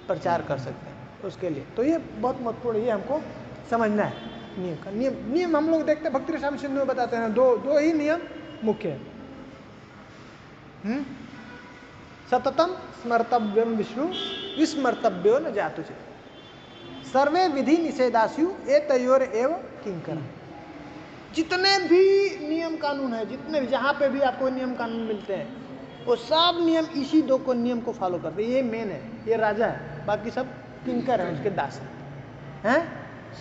प्रचार कर सकते हैं उसके लिए। तो ये बहुत महत्वपूर्ण, ये हमको समझना है नियम का। नियम हम लोग देखते हैं भक्ति रसायन सिंधु में बताते हैं, दो ही नियम मुख्य है। सततम स्मर्तव्यम विष्णु विस्मर्तव्यो न जातुचे, सर्वे विधि निषेधास्यु एतयोर एव किंकर। जितने भी नियम कानून है, जितने भी जहाँ पे भी आपको नियम कानून मिलते हैं, वो सब नियम इसी 2 नियम को फॉलो करते हैं। ये मेन है, ये राजा है, बाकी सब किंकर है, उसके दास हैं।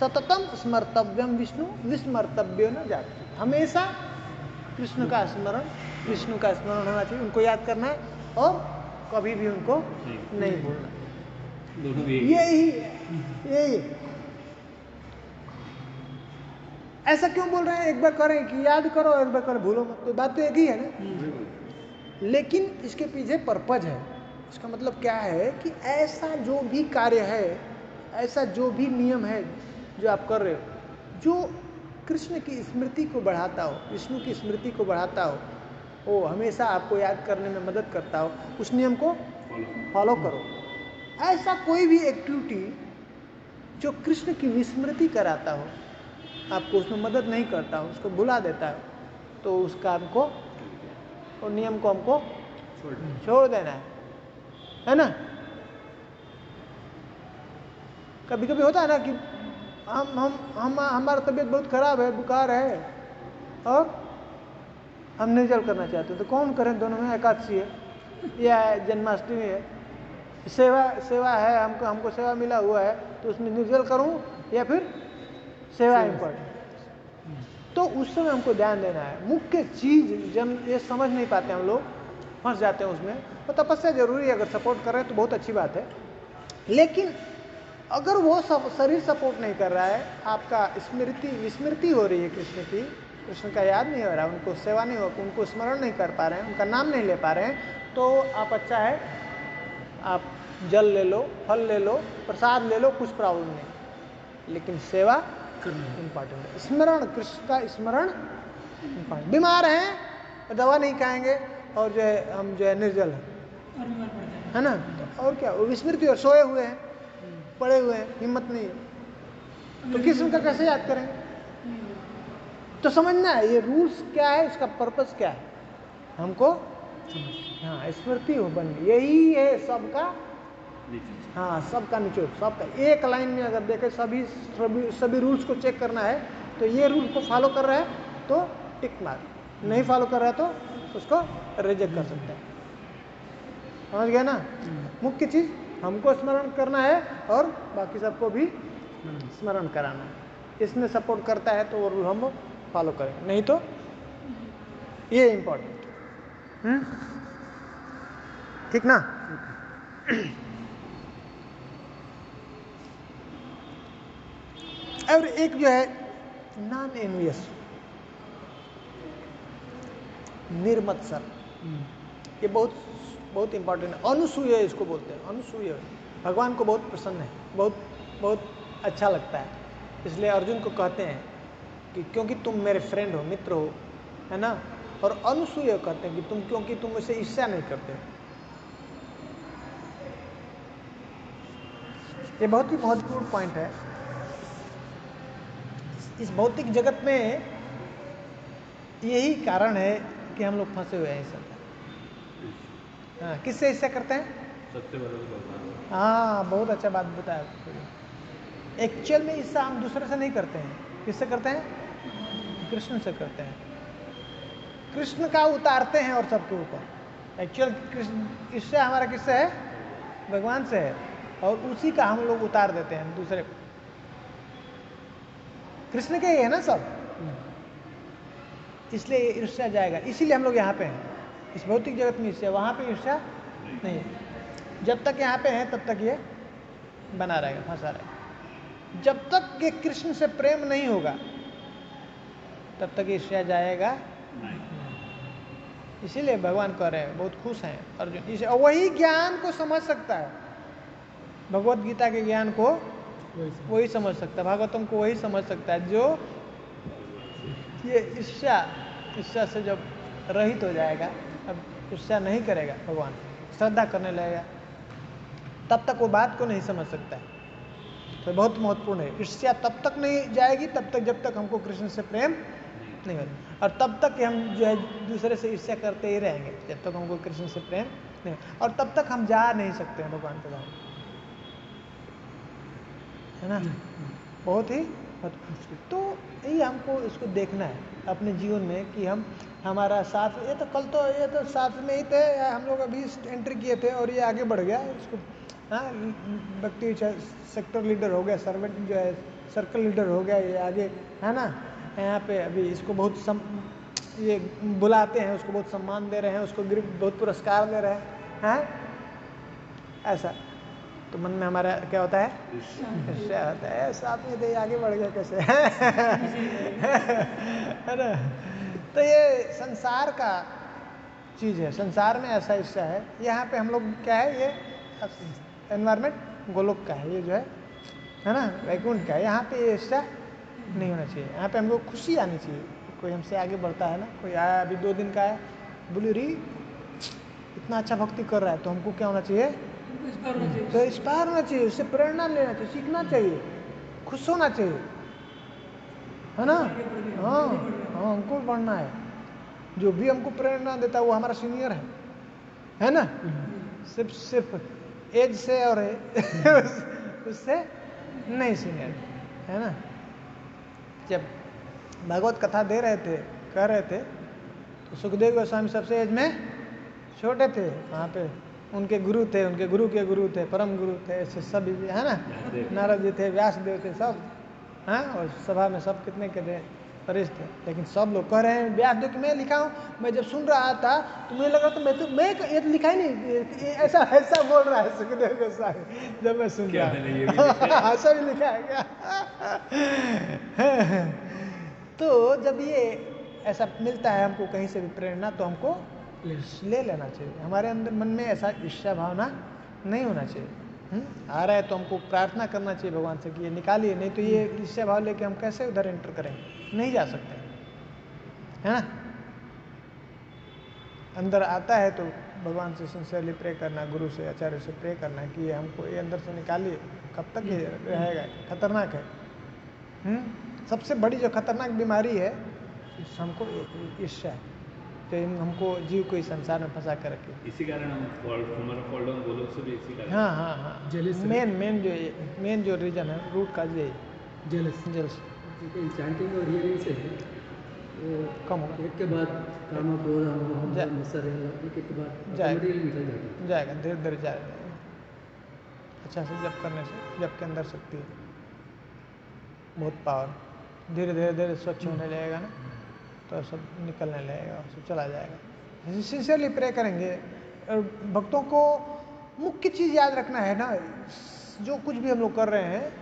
सततम स्मर्तव्यम विष्णु विस्मर्तव्यो न जातुचे, हमेशा कृष्ण का स्मरण, विष्णु का स्मरण होना चाहिए, उनको याद करना है और कभी भी उनको नहीं भूलना। यही ऐसा क्यों बोल रहे हैं, एक बार करें कि याद करो, एक बार करें भूलो मत, तो बात तो एक ही है ना। लेकिन इसके पीछे पर्पज है। इसका मतलब क्या है कि ऐसा जो भी कार्य है, ऐसा जो भी नियम है जो आप कर रहे हो, जो कृष्ण की स्मृति को बढ़ाता हो, विष्णु की स्मृति को बढ़ाता हो, वो हमेशा आपको याद करने में मदद करता हो, उस नियम को फॉलो करो। ऐसा कोई भी एक्टिविटी जो कृष्ण की विस्मृति कराता हो, आपको उसमें मदद नहीं करता हो, उसको भुला देता है, तो उस काम को और नियम को हमको छोड़ देना है ना। कभी कभी होता है ना कि हमारा तबीयत बहुत खराब है, बुखार है और हम निर्जल करना चाहते हैं, तो कौन करें? दोनों में एकादशी है या जन्माष्टमी है, सेवा है, हमको सेवा मिला हुआ है, तो उसमें निर्जल करूं या फिर सेवा इम्पोर्टेंट। तो उस समय हमको ध्यान देना है। मुख्य चीज जब ये समझ नहीं पाते हम लोग, फंस जाते हैं उसमें। तो तपस्या जरूरी है, अगर सपोर्ट कर रहे हैं तो बहुत अच्छी बात है, लेकिन अगर वो शरीर सपोर्ट नहीं कर रहा है, आपका विस्मृति हो रही है कृष्ण की, कृष्ण का याद नहीं हो रहा है, उनको सेवा नहीं हो, उनको स्मरण नहीं कर पा रहे हैं, उनका नाम नहीं ले पा रहे हैं, तो आप अच्छा है आप जल ले लो, फल ले लो, प्रसाद ले लो, कुछ प्रॉब्लम नहीं, लेकिन सेवा इम्पॉर्टेंट है। स्मरण, कृष्ण का स्मरण इम्पॉर्टेंट। बीमार हैं, दवा नहीं खाएंगे और जो है हम जो है निर्जल है ना, तो और क्या, वो विस्मृति और सोए हुए हैं, पड़े हुए हैं, हिम्मत नहीं है, तो कृष्ण का कैसे याद करेंगे? तो समझना है ये रूल्स क्या है, इसका पर्पस क्या है, हमको हाँ स्मृति हो बननी, यही है सबका, हाँ सबका निचोड़, सबका एक लाइन में अगर देखें, सभी रूल्स को चेक करना है, तो ये रूल को फॉलो कर रहा है तो टिक मार, नहीं फॉलो कर रहा है तो उसको रिजेक्ट कर सकते हैं। समझ गया ना? मुख्य चीज हमको स्मरण करना है और बाकी सबको भी स्मरण कराना है। इसमें सपोर्ट करता है तो वो रूल हम फॉलो करें, नहीं तो ये इम्पोर्टेंट। ठीक ना? और एक जो है नॉन एनवियस, निर्मत्सर, ये बहुत इंपॉर्टेंट है। अनुसूय इसको बोलते हैं, अनुसूय भगवान को बहुत प्रसन्न है, बहुत अच्छा लगता है, इसलिए अर्जुन को कहते हैं कि क्योंकि तुम मेरे फ्रेंड हो, मित्र हो, है ना। और अनुसूय कहते हैं कि क्योंकि तुम मुझसे ईर्ष्या नहीं करते। ये बहुत ही महत्वपूर्ण पॉइंट है। इस भौतिक जगत में यही कारण है कि हम लोग फंसे हुए हैं सब। हाँ, किससे ईर्ष्या करते हैं? सबसे बड़ा भगवान। हाँ, बहुत अच्छा बात बताया। एक्चुअल में ईर्ष्या हम दूसरे से नहीं करते हैं, किससे करते हैं? कृष्ण से करते हैं। कृष्ण का उतारते हैं और सबके ऊपर। एक्चुअल ईर्ष्या हमारा किससे है? भगवान से है, और उसी का हम लोग उतार देते हैं दूसरे। कृष्ण के ही है ना सब, इसलिए ईर्ष्या जाएगा, इसीलिए हम लोग यहाँ पे हैं। इस भौतिक जगत में ईर्ष्या, वहाँ पे ईर्ष्या नहीं है। जब तक यहाँ पे हैं तब तक ये बना रहेगा, फंसा रहेगा। जब तक ये कृष्ण से प्रेम नहीं होगा तब तक ईर्ष्या जाएगा। इसीलिए भगवान कह रहे हैं, बहुत खुश हैं अर्जुन, इसे वही ज्ञान को समझ सकता है, भगवत गीता के ज्ञान को वही समझ सकता है, भागवतम को वही समझ सकता है जो ये ईर्ष्या से जब रहित हो जाएगा, अब ईर्ष्या नहीं करेगा, भगवान श्रद्धा करने लगेगा, तब तक वो बात को नहीं समझ सकता है। तो बहुत महत्वपूर्ण है, ईर्ष्या तब तक नहीं जाएगी तब तक जब तक हमको कृष्ण से प्रेम नहीं होगा, और तब तक हम जो है दूसरे से ईर्ष्या करते ही रहेंगे जब तक हमको कृष्ण से प्रेम नहीं, और तब तक हम जा नहीं सकते हैं भगवान के धाम, है ना। बहुत ही तो यही हमको इसको देखना है अपने जीवन में कि हम हमारा साथ, ये तो कल तो ये तो साथ में ही थे, हम लोग अभी एंट्री किए थे और ये आगे बढ़ गया इसको, हाँ व्यक्ति सेक्टर लीडर हो गया, सर्वेंट जो है सर्कल लीडर हो गया, ये आगे है ना, यहाँ पे अभी इसको बहुत ये बुलाते हैं, उसको बहुत सम्मान दे रहे हैं, उसको बहुत पुरस्कार दे रहे हैं, ऐसा तो मन में हमारा क्या होता है, ईर्ष्या होता है, साथ में थे आगे बढ़ गया कैसे है ना। तो ये संसार का चीज़ है, संसार में ऐसा ईर्ष्या है। यहाँ पे हम लोग क्या है, ये एनवायरमेंट गोलोक का है, ये जो है ना वैकुंठ का है, यहाँ पे ये ईर्ष्या नहीं होना चाहिए। यहाँ पे हमको खुशी आनी चाहिए, कोई हमसे आगे बढ़ता है ना, कोई आया अभी 2 दिन का है, बोले री इतना अच्छा भक्ति कर रहा है, तो हमको क्या होना चाहिए, तो इंस्पायर होना चाहिए, उससे प्रेरणा लेना चाहिए, सीखना चाहिए, खुश होना चाहिए, है ना। हाँ हाँ, हमको बढ़ना है, जो भी हमको प्रेरणा देता है वो हमारा सीनियर है ना, सिर्फ एज से और उससे नहीं सीनियर, है ना। जब भागवत कथा दे रहे थे, कह रहे थे, तो सुखदेव गोस्वामी सबसे एज में छोटे थे, वहाँ पे उनके गुरु थे, उनके गुरु के गुरु थे, परम गुरु थे, ऐसे सब है ना, नारद जी थे, व्यास देव थे, सब हैं, और सभा में सब कितने के थे, वरिष्ठ थे, लेकिन सब लोग कह रहे हैं व्यास देव कि मैं लिखा हूँ। मैं जब सुन रहा था तो मुझे लगा तो मैं ये लिखा ही नहीं, ऐसा बोल रहा है सुखदेव गोस्वामी जब मैं सुन रहा, ऐसा भी लिखा है क्या तो जब ये ऐसा मिलता है हमको कहीं से भी प्रेरणा, तो हमको ले लेना चाहिए, हमारे अंदर मन में ऐसा ईर्ष्या भावना नहीं होना चाहिए। आ रहा है तो हमको प्रार्थना करना चाहिए भगवान से कि ये निकालिए, नहीं तो ये ईर्ष्या भाव लेके हम कैसे उधर एंटर करेंगे, नहीं जा सकते, है ना। अंदर आता है तो भगवान से सिंसियरली प्रे करना, गुरु से आचार्य से प्रे करना कि ये हमको ये अंदर से निकालिए, कब तक ये रहेगा, खतरनाक है। सबसे बड़ी जो खतरनाक बीमारी है हमको ईर्ष्या है, तो हमको जीव को इस संसार में फंसा कर रखे, इसी कारण हम हमारा फॉल डाउन गोलोक से भी इसी कारण। हाँ हाँ हाँ, मेन जो रीजन है, रूट का यही जेलस चैंटिंग और हियरिंग से वो कम होगा, एक के बाद काम एक के बाद जाएगा धीरे धीरे जाएगा, अच्छा से जप करने से जप के अंदर शक्ति है, बहुत पावर, धीरे धीरे धीरे स्वच्छ होने लगेगा ना, तो सब निकलने लगेगा, सब चला जाएगा। सिंसियरली प्रे करेंगे। और भक्तों को मुख्य चीज़ याद रखना है ना, जो कुछ भी हम लोग कर रहे हैं,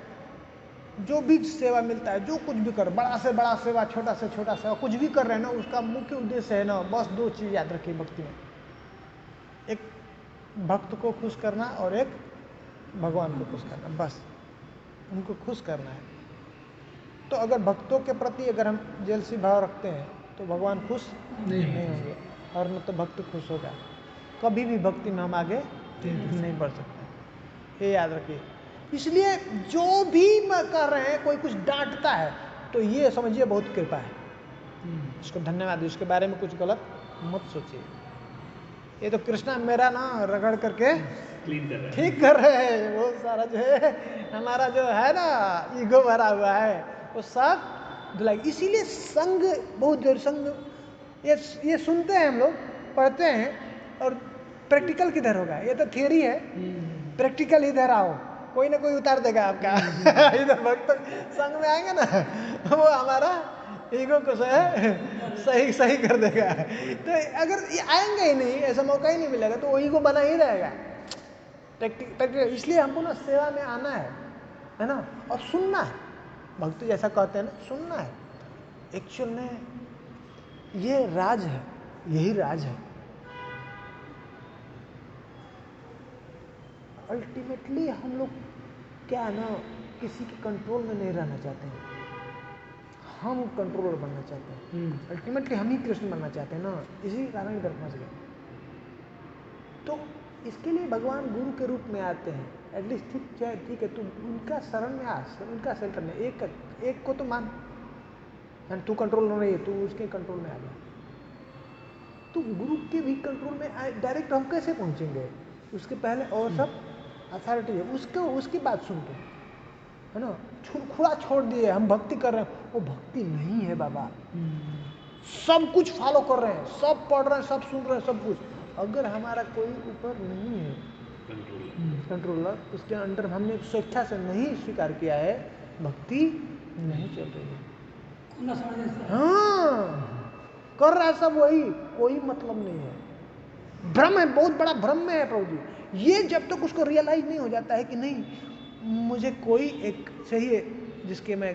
जो भी सेवा मिलता है, जो कुछ भी कर, बड़ा से बड़ा सेवा, छोटा से छोटा सेवा, कुछ भी कर रहे हैं ना, उसका मुख्य उद्देश्य है ना, बस 2 चीज़ याद रखिए भक्ति में, एक भक्त को खुश करना और एक भगवान को खुश करना, बस उनको खुश करना है। तो अगर भक्तों के प्रति अगर हम जेलसी भाव रखते हैं तो भगवान खुश नहीं होंगे, और न तो भक्त खुश होगा, कभी भी भक्ति में हम आगे नहीं बढ़ सकते, ये याद रखिए। इसलिए जो भी कर रहे हैं, कोई कुछ डांटता है तो ये समझिए बहुत कृपा है, इसको धन्यवाद, इसके बारे में कुछ गलत मत सोचिए, ये तो कृष्णा मेरा ना रगड़ करके ठीक कर रहे हैं, वो सारा जो है हमारा जो है ना ईगो भरा हुआ है वो सब धुलाई। इसीलिए संग बहुत जरूरी, संग ये सुनते हैं हम लोग, पढ़ते हैं, और प्रैक्टिकल किधर होगा, ये तो थियरी है, प्रैक्टिकल इधर आओ, कोई ना कोई उतार देगा आपका इधर भक्त संग में आएंगे ना, वो हमारा ईगो को सही सही कर देगा। तो अगर ये आएंगे ही नहीं, ऐसा मौका ही नहीं मिलेगा, तो वो ईगो बना ही रहेगा। इसलिए हमको ना सेवा में आना है ना, और सुनना है। भक्ति जैसा कहते हैं ना, सुनना है। एक्चुअल में ये राज है, यही राज है। अल्टीमेटली हम लोग क्या है ना, किसी के कंट्रोल में नहीं रहना चाहते हैं, हम कंट्रोलर बनना चाहते हैं। अल्टीमेटली हम ही कृष्ण बनना चाहते हैं ना, इसी कारण इधर फंस गए। तो इसके लिए भगवान गुरु के रूप में आते हैं। एटलीस्ट ठीक है, तू उनका शरण में आ, उनका सेंटर में एक को तो मान, तू कंट्रोल नहीं है, तू उसके कंट्रोल में आ जा। तो गुरु के भी कंट्रोल में आए, डायरेक्ट हम कैसे पहुंचेंगे? उसके पहले और सब अथॉरिटी है, उसकी बात सुन के, है ना, खुला छोड़ दिए, हम भक्ति कर रहे हैं, वो भक्ति नहीं है बाबा। सब कुछ फॉलो कर रहे हैं, सब पढ़ रहे हैं, सब सुन रहे हैं, सब कुछ। अगर हमारा कोई ऊपर नहीं है कंट्रोलर, उसके अंडर हमने स्वेच्छा से नहीं स्वीकार किया है, भक्ति नहीं चल रही है। हाँ, कर रहा है सब वही, कोई मतलब नहीं है। भ्रम है, बहुत बड़ा भ्रम में है प्रभु जी। ये जब तक उसको रियलाइज नहीं हो जाता है कि नहीं, मुझे कोई एक चाहिए जिसके मैं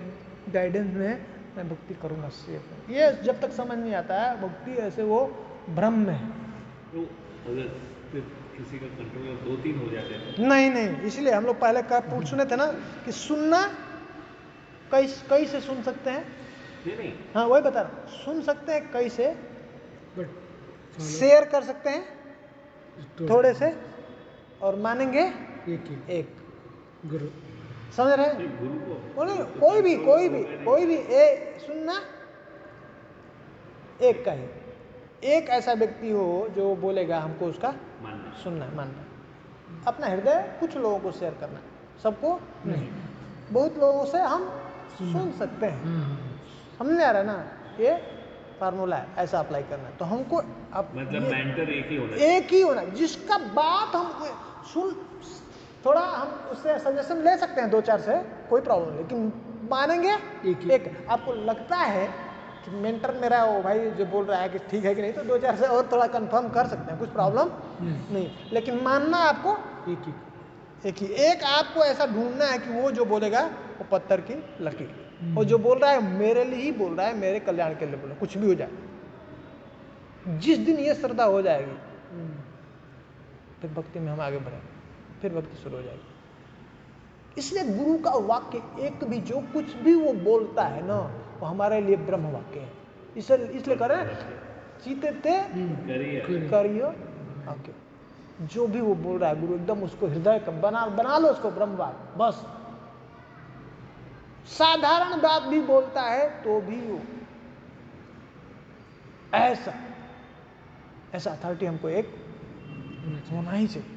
गाइडेंस में मैं भक्ति करूँगा, ये जब तक समझ नहीं आता है, भक्ति ऐसे वो भ्रम में है। तो अगर फिर किसी का कंट्रोलर 2-3 हो जाते हैं? नहीं, इसलिए हम लोग पहले पूछ सुने थे ना कि सुनना कई से सुन सकते हैं। नहीं, हाँ वही बता रहा, सुन सकते हैं कई से, शेयर कर सकते हैं थोड़े से, और मानेंगे एक गुरु। समझ रहे हैं? गुरु को कोई भी सुनना एक का ही। एक ऐसा व्यक्ति हो जो बोलेगा हमको उसका सुनना मानना, अपना हृदय कुछ लोगों को शेयर करना, सबको नहीं। बहुत लोगों से हम सुन सकते हैं, समझ आ रहा है ना, ये फार्मूला है, ऐसा अप्लाई करना है। तो हमको मतलब मेंटर एक ही होना, जिसका बात हम सुन, थोड़ा हम उससे सजेशन ले सकते हैं 2-4 से, कोई प्रॉब्लम नहीं, लेकिन मानेंगे एक। आपको लगता है कि मेंटर मेरा वो भाई जो बोल रहा है कि ठीक है कि नहीं, तो 2-4 से और थोड़ा कंफर्म कर सकते हैं, कुछ प्रॉब्लम नहीं। लेकिन मानना आपको एक ही। एक आपको ऐसा ढूंढना है कि वो जो बोलेगा वो पत्थर की लकीर, और जो बोल रहा है मेरे लिए ही बोल रहा है, मेरे कल्याण के लिए बोल रहा है, कुछ भी हो जाए। जिस दिन ये श्रद्धा हो जाएगी, फिर भक्ति में हम आगे बढ़ेंगे, फिर भक्ति शुरू हो जाएगी। इसलिए गुरु का वाक्य एक भी, जो कुछ भी वो बोलता है ना, वो हमारे लिए ब्रह्म वाक्य है। इसलिए कह रहे हैं, चीते ते करियो वाक्य। जो भी वो बोल रहा है गुरु, एकदम उसको हृदय का बना लो, उसको ब्रह्म वाक्य। बस साधारण बात भी बोलता है तो भी वो ऐसा अथॉरिटी हमको एक होना ही चाहिए।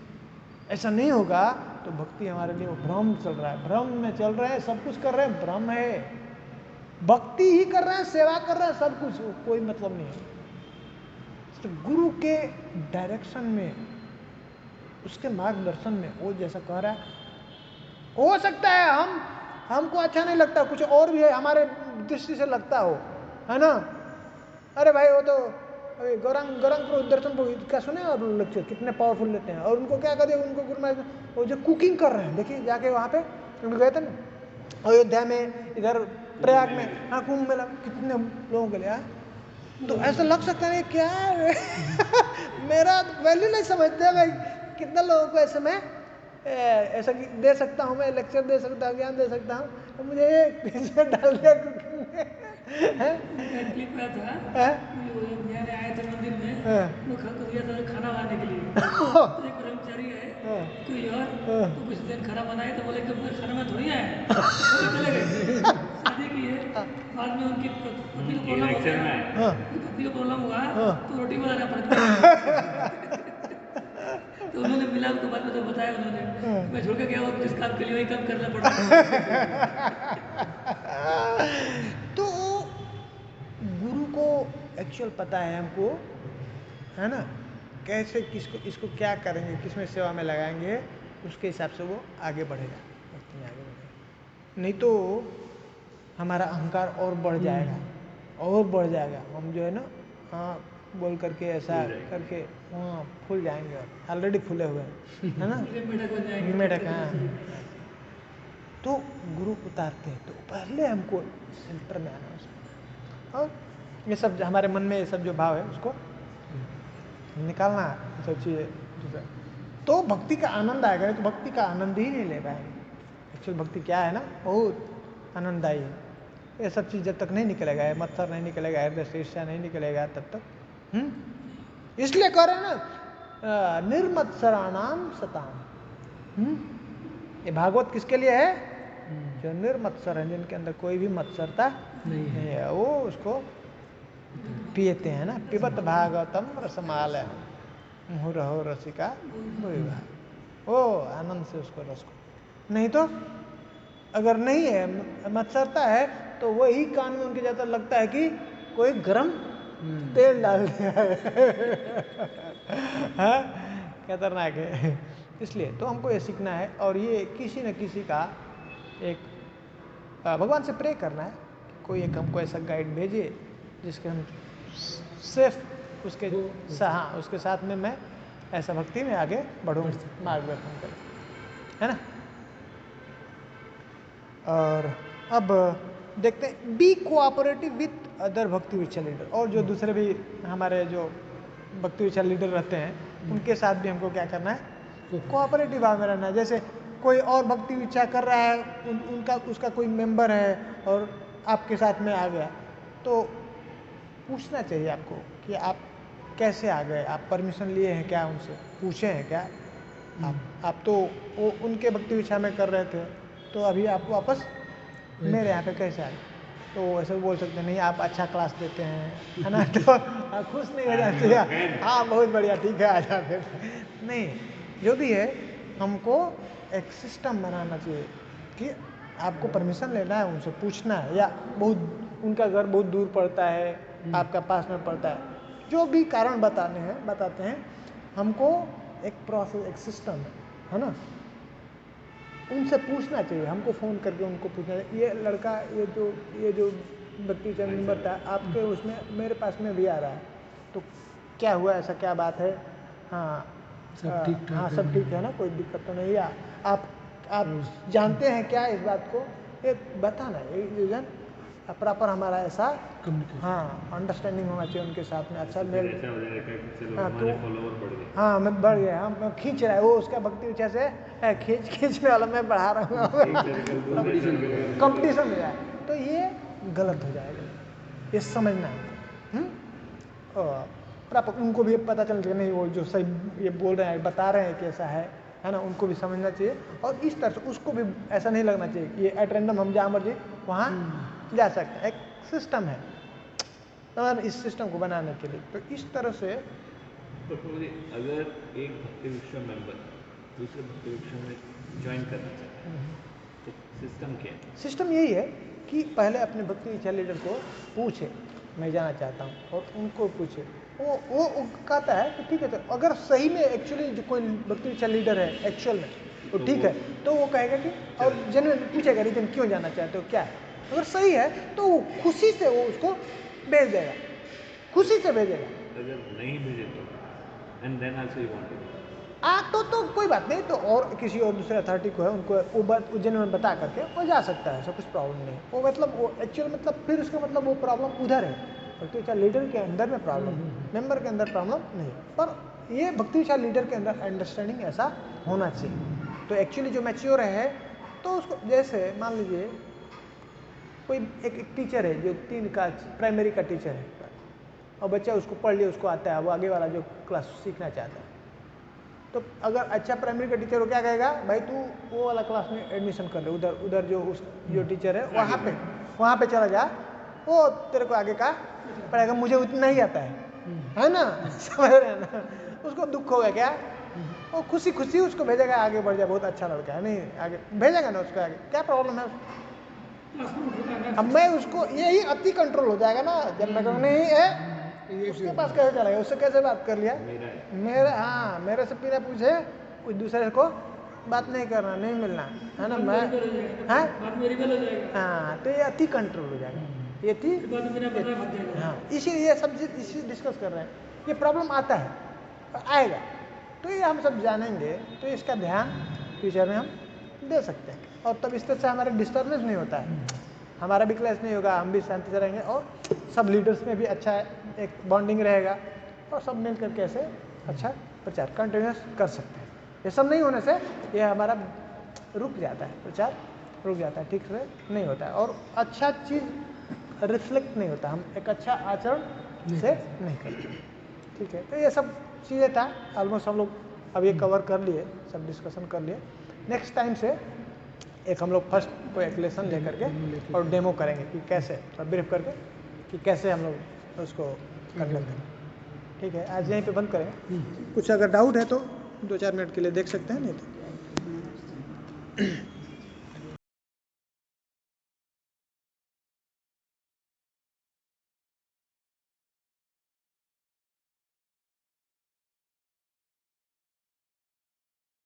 ऐसा नहीं होगा तो भक्ति हमारे लिए वो भ्रम चल रहा है, भ्रम में चल रहे हैं, सब कुछ कर रहे हैं, भ्रम है। भक्ति ही कर रहे हैं, सेवा कर रहे हैं, सब कुछ, कोई मतलब नहीं है। तो गुरु के डायरेक्शन में, उसके मार्गदर्शन में, वो जैसा कह रहा है, हो सकता है हमको अच्छा नहीं लगता, कुछ और भी है हमारे दृष्टि से लगता हो, है ना। अरे भाई वो तो गौरंग दर्शन का सुने और लेक्चर कितने पावरफुल लेते हैं, और उनको क्या कर दिया, उनको गुरु महाराज वो जो कुकिंग कर रहे हैं, देखिए जाके वहाँ पे हम गए थे ना अयोध्या में, इधर प्रयाग में, हाँ कुंभ मेला, कितने लोगों के लिए, तो ऐसा लग सकता है क्या मेरा वैल्यू नहीं समझते भाई, कितने लोगों को ऐसे में ऐसा दे सकता हूँ, मैं लेक्चर दे सकता हूँ, ज्ञान दे सकता हूँ, तो मुझे डाल दिया कुकिंग में। क्लिप आया था, आए थे मंदिर में, वो दिया था खाना बनाने के लिए, तो एक कर्मचारी है कोई और, तो कुछ देर खाना बनाए, तो बोले कि खाना में थोड़ी आए, चले गए। शादी की है, बाद में उनकी पत्नी को प्रॉब्लम हो गया, पत्नी को प्रॉब्लम हुआ, तो रोटी बनाना पड़ता। तो उन्होंने मिला, उनको बाद में तो बताया उन्होंने, मैं छोड़ के गया और जिस काम के लिए वही काम करना पड़ा। तो गुरु को एक्चुअल पता है हमको, है ना, कैसे इसको क्या करेंगे, किस में सेवा में लगाएंगे, उसके हिसाब से वो आगे बढ़ेगा, भक्ति में आगे बढ़ेगा। नहीं तो हमारा अहंकार और बढ़ जाएगा, और बढ़ जाएगा, हम जो है ना हाँ बोल करके ऐसा करके हाँ फूल जाएंगे, ऑलरेडी फूले हुए हैं, है ना मेढक बन जाएंगे। मेढक। हाँ तो गुरु उतारते हैं तो पहले हमको सेंटर में आना उसको, और ये सब हमारे मन में ये सब जो भाव है उसको निकालना, सोचिए तो भक्ति का आनंद आएगा। तो भक्ति का आनंद ही नहीं ले पाएंगे। एक्चुअल भक्ति क्या है ना, बहुत आनंददायी है। ये सब चीज़ जब तक नहीं निकलेगा, ये मत्सर नहीं निकलेगा, हृदय से ईर्ष्या नहीं निकलेगा, तब तक इसलिए कह रहे हैं ना निर्मत्सराणाम सताम। ये भागवत किसके लिए है? जो निर्मत्सर है, जिनके अंदर कोई भी मत्सरता नहीं है, वो उसको पीते हैं ना। पिबत भागवतम रसमालय मुहुरहो रसिका भुविभा, वो आनंद से उसको रस को। नहीं तो अगर नहीं है मत्सरता है तो वही कान में उनके जाता लगता है कि कोई गरम तेल डाल दिया है। खतरनाक है। इसलिए तो हमको ये सीखना है, और ये किसी न किसी का एक भगवान से प्रे करना है कि कोई एक हमको ऐसा गाइड भेजे जिसके हम सेफ उसके हाँ उसके साथ में मैं ऐसा भक्ति में आगे बढ़ूँ, मार्गदर्शन करूँ, है ना। और अब देखते हैं बी कोऑपरेटिव विथ अदर भक्ति विचल लीडर, और जो दूसरे भी हमारे जो भक्ति विचल लीडर रहते हैं उनके साथ भी हमको क्या करना है, कोऑपरेटिव भाव में रहना है। जैसे कोई और भक्ति विचार कर रहा है, उनका उसका कोई मेंबर है और आपके साथ में आ गया, तो पूछना चाहिए आपको कि आप कैसे आ गए, आप परमिशन लिए हैं क्या, उनसे पूछे हैं क्या आप तो वो उनके भक्ति विचार में कर रहे थे, तो अभी आप वापस मेरे यहाँ पे कैसे आ गए? तो ऐसे बोल सकते नहीं आप अच्छा क्लास देते हैं, है ना, तो आप खुश नहीं हो जाते हैं, हाँ बहुत बढ़िया ठीक है आ जा फिर। नहीं, जो भी है हमको एक सिस्टम बनाना चाहिए कि आपको परमिशन लेना है, उनसे पूछना है, या बहुत उनका घर बहुत दूर पड़ता है, आपका पास में पड़ता है, जो भी कारण बताते हैं, हमको एक प्रोसेस एक सिस्टम है ना, उनसे पूछना चाहिए, हमको फ़ोन करके उनको पूछना चाहिए, ये लड़का ये जो भक्ति चैनल नंबर था आपके उसमें मेरे पास में भी आ रहा है, तो क्या हुआ, ऐसा क्या बात है? हाँ सब ठीक हाँ सब ठीक है ना, कोई दिक्कत तो नहीं है? आप जानते हैं क्या इस बात को, ये बताना है, प्रॉपर हमारा ऐसा हाँ अंडरस्टैंडिंग होना चाहिए उनके साथ में। अच्छा मेरे हाँ तो हाँ मैं बढ़ गया, हाँ मैं खींच रहा है वो उसका भक्ति इच्छा से खींचने वाला मैं बढ़ा रहा हूँ, कंपटीशन हो जाए तो ये गलत हो जाएगा, ये समझना है। प्रॉपर उनको भी पता चलना चाहिए, नहीं वो जो सही ये बोल रहे हैं बता रहे हैं कि ऐसा है ना, उनको भी समझना चाहिए। और इस तरह से उसको भी ऐसा नहीं लगना चाहिए कि ये एट रैंडम हम जहाँ मर्जी वहाँ जा सकते हैं, एक सिस्टम है और इस सिस्टम को बनाने के लिए तो इस तरह से। तो अगर एक भक्ति वृक्ष मेंबर दूसरे भक्ति वृक्ष में ज्वाइन करना चाहता है तो सिस्टम क्या है? सिस्टम यही है कि पहले अपने भक्ति विचार लीडर को पूछे मैं जाना चाहता हूँ, और उनको पूछे, वो कहता है कि ठीक है, तो अगर सही में एक्चुअली जो कोई भक्ति विचार लीडर है एक्चुअल में तो ठीक है, तो वो कहेगा कि और जेन्युइन पूछेगा रीजन क्यों जाना चाहते हो क्या है, अगर सही है तो वो खुशी से वो उसको भेज देगा, खुशी से भेजेगा। अगर नहीं भेजे तो and then also you want तो कोई बात नहीं, तो और किसी और दूसरे अथॉरिटी को है उनको वो बात जेन्युइन बता करके वो जा सकता है, ऐसा कुछ प्रॉब्लम नहीं। वो मतलब वो एक्चुअल मतलब फिर उसका मतलब वो प्रॉब्लम उधर है, भक्ति विचार लीडर के अंदर में प्रॉब्लम, मेंबर के अंदर प्रॉब्लम नहीं। पर ये भक्ति विचार लीडर के अंदर अंडरस्टैंडिंग ऐसा होना चाहिए। तो एक्चुअली जो मैच्योर है तो उसको, जैसे मान लीजिए कोई एक टीचर है जो 3 का प्राइमरी का टीचर है और बच्चा उसको पढ़ लिया, उसको आता है, वो आगे वाला जो क्लास सीखना चाहता है, तो अगर अच्छा प्राइमरी का टीचर हो क्या कहेगा, भाई तू वो वाला क्लास में एडमिशन कर ले, उधर जो टीचर है वहाँ पे चला जा, वो तेरे को आगे का पढ़ेगा, मुझे उतना ही आता है ना, समझ रहे हैं ना। उसको दुख होगा क्या, वो खुशी उसको भेजेगा आगे बढ़ जाए, बहुत अच्छा लड़का है, नहीं आगे भेजेगा ना उसको, आगे क्या प्रॉब्लम है। अब मैं उसको यही अति कंट्रोल हो जाएगा ना, जब मैं कहूँ नहीं है उसके पास कैसे चलेगा, उससे कैसे बात कर लिया, मेरे से बिना पूछे कुछ दूसरे को बात नहीं करना, नहीं मिलना, है ना, मैं हाँ तो ये अति कंट्रोल हो जाएगा। ये थी। ये बात मेरा पता मत देना। हाँ, इसीलिए सब चीज़ इसी डिस्कस कर रहे हैं। ये प्रॉब्लम आता है और आएगा, तो ये हम सब जानेंगे, तो इसका ध्यान फ्यूचर में हम दे सकते हैं, और तब इस तरह से हमारा डिस्टर्बेंस नहीं होता है, हमारा भी क्लैश नहीं होगा, हम भी शांति से रहेंगे, और सब लीडर्स में भी अच्छा एक बॉन्डिंग रहेगा, और सब मिल करके ऐसे अच्छा प्रचार कंटिन्यूस कर सकते हैं। ये सब नहीं होने से ये हमारा रुक जाता है, प्रचार रुक जाता है, ठीक से नहीं होता है, और अच्छा चीज़ रिफ्लेक्ट नहीं होता, हम एक अच्छा आचरण से नहीं करते। ठीक है, तो ये सब चीज़ें था, ऑलमोस्ट हम लोग अब ये कवर कर लिए, सब डिस्कशन कर लिए। नेक्स्ट टाइम से एक हम लोग फर्स्ट कोई एक लेसन लेकर के और डेमो करेंगे कि कैसे, ब्रीफ करके कि कैसे हम लोग उसको कंडक्ट करें। ठीक है, आज यहीं पे बंद करें। कुछ अगर डाउट है तो 2-4 मिनट के लिए देख सकते हैं, नहीं तो